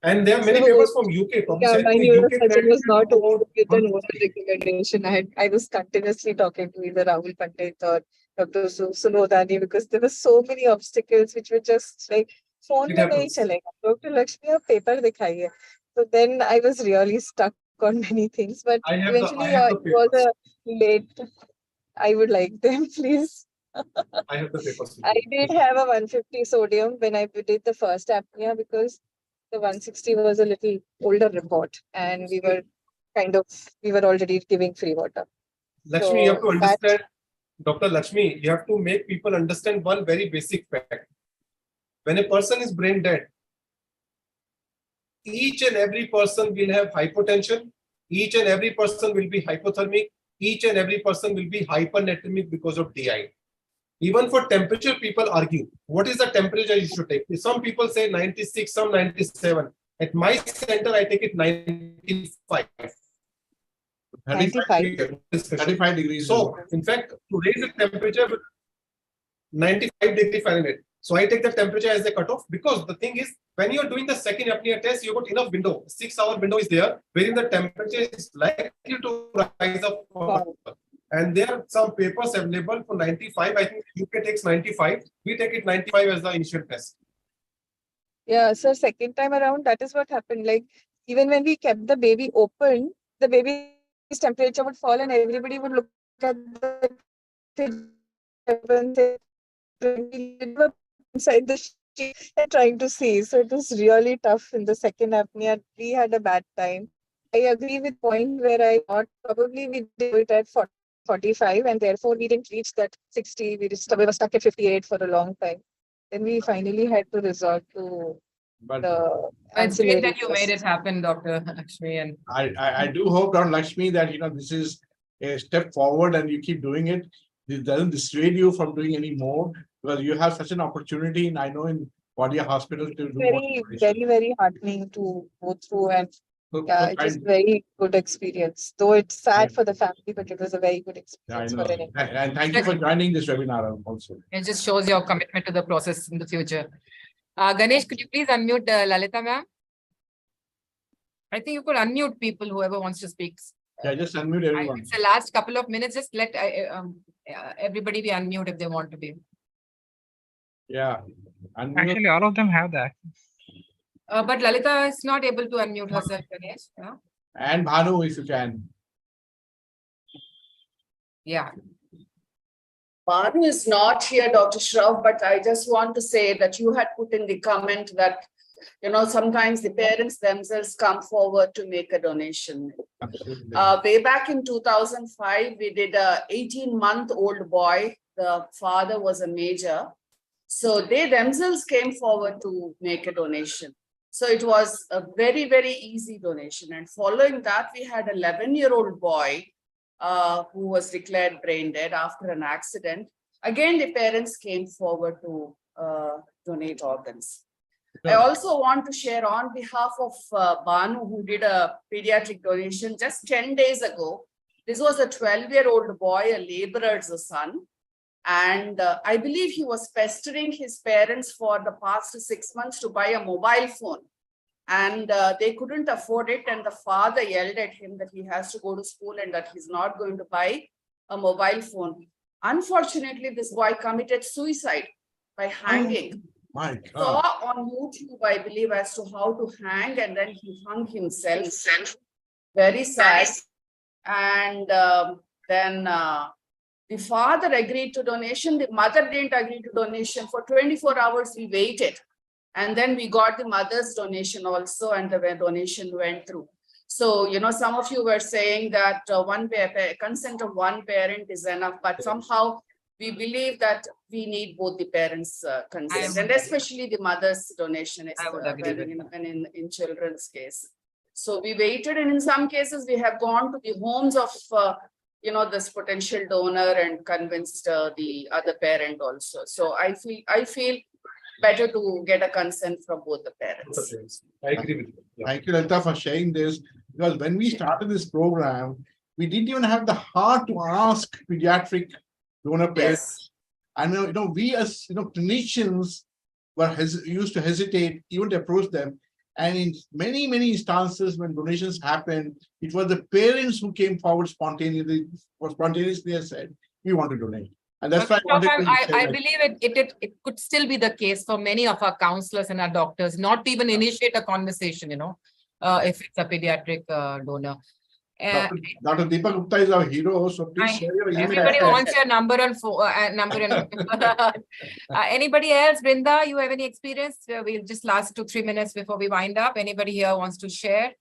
And there are many papers from UK. Yeah, my neurosurgeon was not aware with an oral recommendation. I was continuously talking to either Rahul Pandit or Dr. Sunodani because there were so many obstacles which were just like, phone mein nahi chalega. Dr. Lakshmi, aap paper dikhaiye. So then I was really stuck on many things, but eventually it was a late. I would like them, please. I have the papers. I did have a 150 sodium when I did the first apnea because the 160 was a little older report and we were already giving free water. Lakshmi, So you have to understand, Dr. Lakshmi, you have to make people understand one very basic fact. When a person is brain dead, each and every person will have hypotension, each and every person will be hypothermic, each and every person will be hypernatremic because of DI. Even for temperature, people argue, what is the temperature you should take? Some people say 96, some 97. At my center, I take it 95. 35 degrees. So, in fact, to raise the temperature, 95 degrees Fahrenheit. So, I take the temperature as a cutoff because the thing is, when you are doing the second apnea test, you've got enough window. 6-hour window is there, wherein the temperature is likely to rise up. And there are some papers available for 95. I think UK takes 95. We take it 95 as the initial test. Yeah, so second time around, that is what happened. Like, even when we kept the baby open, the baby's temperature would fall and everybody would look at the inside the sheet and trying to see. So it was really tough in the second apnea. We had a bad time. I agree with point where I thought probably we did it at 45 and therefore we didn't reach that 60. We were stuck at 58 for a long time. Then we finally had to resort to the It's great ancillary that you made it happen, Dr. Lakshmi. And I do hope, Dr. Lakshmi, that this is a step forward and you keep doing it. It doesn't dissuade you from doing any more because you have such an opportunity, and I know in Padia Hospital to do very, very heartening to go through, and yeah, it was very good experience. Though it's sad for the family, but it was a very good experience for anyone. And thank you for joining this webinar also. it just shows your commitment to the process in the future. Ganesh, could you please unmute Lalita ma'am? I think you could unmute people, whoever wants to speak. Yeah, just unmute everyone. It's the last couple of minutes. Just let everybody be unmute if they want to be. Yeah. Unmute. Actually, all of them have that. But Lalita is not able to unmute herself, Ganesh. Yeah. And Bhanu, if you can. Yeah. Bhanu is not here, Dr. Shrav, but I just want to say that you had put in the comment that, sometimes the parents themselves come forward to make a donation. Way back in 2005, we did a 18-month-old boy. The father was a major. So they themselves came forward to make a donation. So it was a very, very easy donation. And following that, we had an 11-year-old boy who was declared brain dead after an accident. Again, the parents came forward to donate organs. I also want to share on behalf of Bhanu, who did a pediatric donation just 10 days ago. This was a 12-year-old boy, a laborer's son. And I believe he was pestering his parents for the past 6 months to buy a mobile phone. And they couldn't afford it. And the father yelled at him that he has to go to school and that he's not going to buy a mobile phone. Unfortunately, this boy committed suicide by hanging. My God. Saw on YouTube, I believe, as to how to hang, and then he hung himself. Very sad. And then the father agreed to donation. The mother didn't agree to donation. For 24 hours, we waited. And then we got the mother's donation also, and the donation went through. So, some of you were saying that consent of one parent is enough, but somehow we believe that we need both the parents' consent, and especially the mother's donation is in children's case. So we waited, and in some cases we have gone to the homes of this potential donor and convinced the other parent also. So I feel better to get a consent from both the parents. I agree with you. Yeah. Thank you, Lalita, for sharing this. Because when we started this program, we didn't even have the heart to ask pediatric donor parents. And we as clinicians used to hesitate even to approach them. And in many, many instances when donations happened, it was the parents who came forward spontaneously and said, we want to donate. And that's why I believe it could still be the case for many of our counselors and our doctors not to even initiate a conversation, if it's a pediatric donor. Dr. Deepak Gupta is our hero, so please share your email. Everybody wants your number and anybody else? Brinda, you have any experience? We'll just last 2-3 minutes before we wind up. Anybody here wants to share?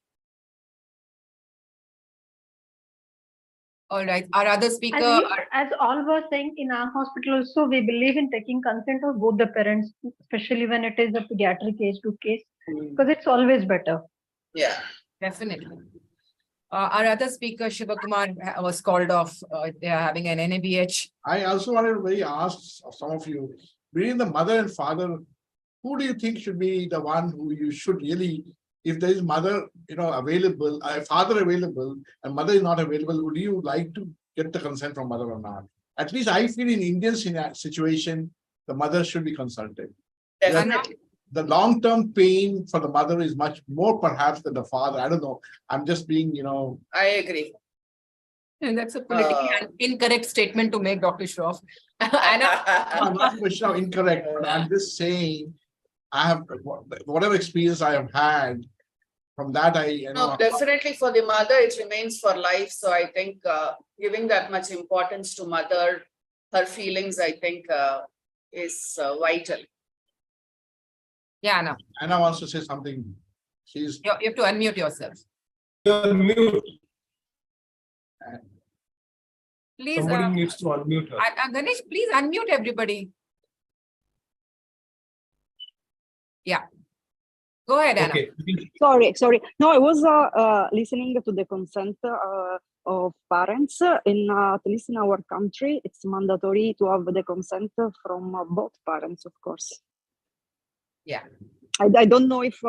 All right, our other speaker. As all were saying, in our hospital also, we believe in taking consent of both the parents, especially when it is a pediatric age group case, because it's always better. Yeah, definitely. Our other speaker, Shiva Kumar, was called off. They are having an NABH. I also wanted to ask some of you, between the mother and father, who do you think should be the one who you should really, if there is mother, available, father available, and mother is not available, would you like to get the consent from mother or not? At least I feel in Indian situation, the mother should be consulted. Definitely. The long-term pain for the mother is much more perhaps than the father. I don't know. I'm just being, I agree. And that's a politically incorrect statement to make, Dr. Shroff. I'm not incorrect, but I'm just saying, I have whatever experience I have had from that. No, definitely for the mother, it remains for life. So I think giving that much importance to mother, her feelings, I think is vital. Yeah, Anna. Anna wants to say something. You have to unmute yourself. You're mute. Please. Somebody needs to unmute her. Ganesh, please unmute everybody. Yeah. Go ahead, Anna. Okay. Sorry. No, I was listening to the consent of parents. At least in our country, it's mandatory to have the consent from both parents, of course. Yeah. I don't know if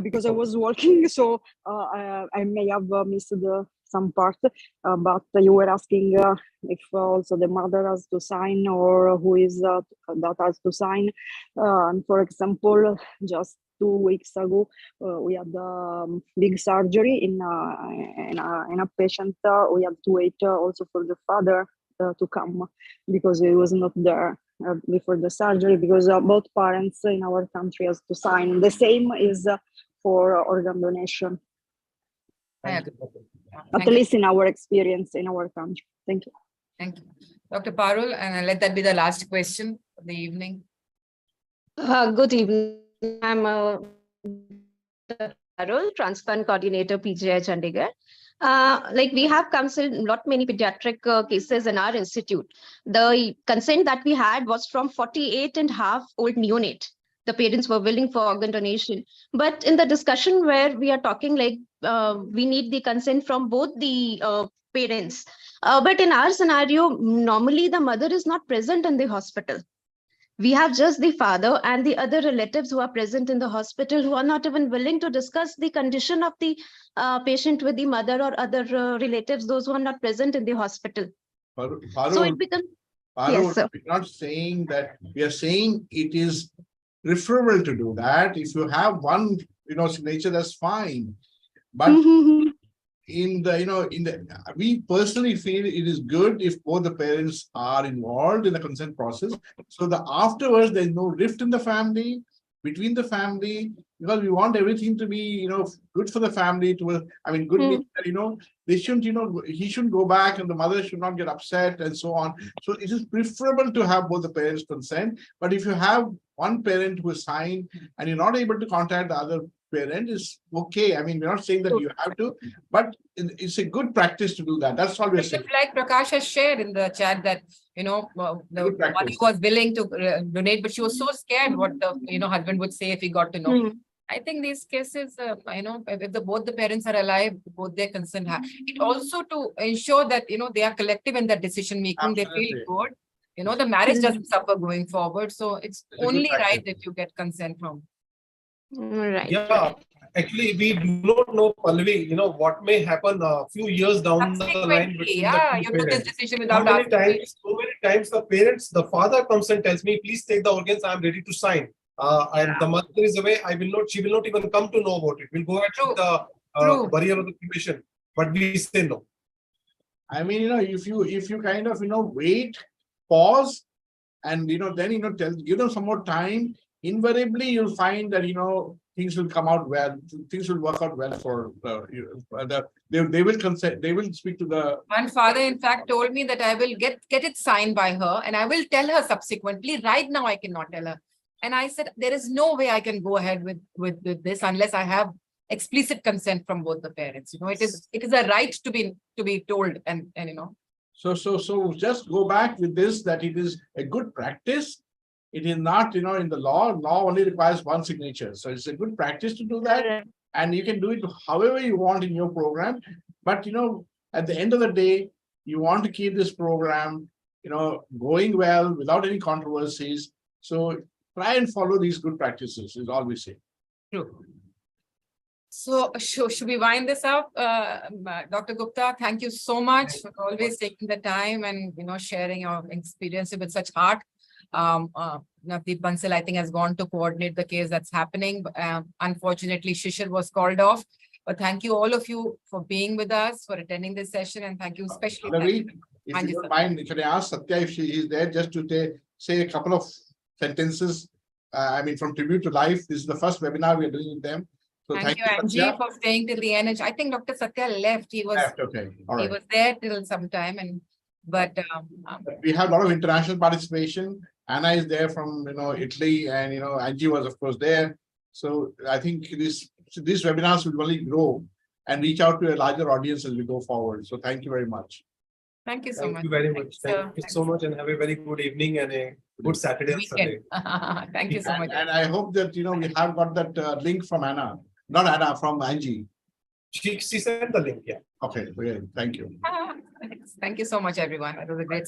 because I was working, so I may have missed some part, but you were asking if also the mother has to sign or who is that has to sign. And for example, just 2 weeks ago, we had big surgery in a patient. We had to wait also for the father to come because he was not there before the surgery, because both parents in our country has to sign. The same is for organ donation. At least in our experience in our country. Thank you. Thank you. Dr. Parul, and let that be the last question of the evening. Good evening. I'm Parul, transplant coordinator, PGI Chandigarh. We have counseled not many pediatric cases in our institute. The consent that we had was from 48.5-year-old neonate. The parents were willing for organ donation. But in the discussion where we are talking we need the consent from both the parents. But in our scenario, normally the mother is not present in the hospital. We have just the father and the other relatives who are present in the hospital who are not even willing to discuss the condition of the patient with the mother or other relatives, those who are not present in the hospital. So it becomes... Yes, sir. We're not saying that, we are saying it is preferable to do that. If you have one, signature, that's fine. But we personally feel it is good if both the parents are involved in the consent process, so that afterwards there's no rift in the family, between the family, because we want everything to be, good for the family. Good, they shouldn't, he shouldn't go back and the mother should not get upset and so on. So it is preferable to have both the parents consent. But if you have one parent who is signed and you're not able to contact the other parent is okay. I mean, we're not saying that you have to, but it's a good practice to do that. That's all we're saying. Like Prakash has shared in the chat that, the Good practice. mother was willing to donate, but she was so scared what the, husband would say if he got to know. I think these cases, if both the parents are alive, both their consent have. It also to ensure that, they are collective in their decision making, they feel good. The marriage doesn't suffer going forward. So it's only right if you get consent from. Right. Yeah, actually, we do not know, Pallavi, what may happen a few years down the line between Yeah, the you two took this parents. decision So without many asking. times the father comes and tells me, please take the organs, I'm ready to sign. And the mother is away, she will not even come to know about it. We'll go ahead with the burial of the cremation, but we say no. I mean, if you kind of, wait, pause, and, then, give them some more time, invariably you'll find that, things will come out well, things will work out well for they will consent, they will speak to the. One father, in fact, told me that I will get it signed by her and I will tell her subsequently. Right now, I cannot tell her. And I said, there is no way I can go ahead with this unless I have explicit consent from both the parents. It is a right to be told and. So just go back with this, that it is a good practice. It is not, in the law only requires one signature. So it's a good practice to do that. And you can do it however you want in your program. But, at the end of the day, you want to keep this program, going well without any controversies. So try and follow these good practices is all we say. True. So should we wind this up? Dr. Gupta, thank you so much for always taking the time and, sharing your experience with such heart. Navdeep Bansal, I think, has gone to coordinate the case that's happening. Unfortunately, Shishir was called off. But thank you, all of you, for being with us, for attending this session. And thank you especially. Ravi, if you don't mind, can I ask Satya if she is there just to say a couple of sentences? From tribute to life. This is the first webinar we're doing with them. So thank you, Angie, for staying till the end. I think Dr. Satya left. He was okay. All right. He was there till some time, but we have a lot of international participation. Anna is there from Italy, and Angie was of course there. So I think these webinars will only grow and reach out to a larger audience as we go forward. So thank you very much. Thank you so much. Thank you very much. Thank you so much, and have a very good evening and a good Saturday and Sunday. Thank you so much. And I hope that we have got that link from Anna, not Anna, from Angie. She sent the link, yeah. Okay, great. Thank you. Thank you so much, everyone. It was a great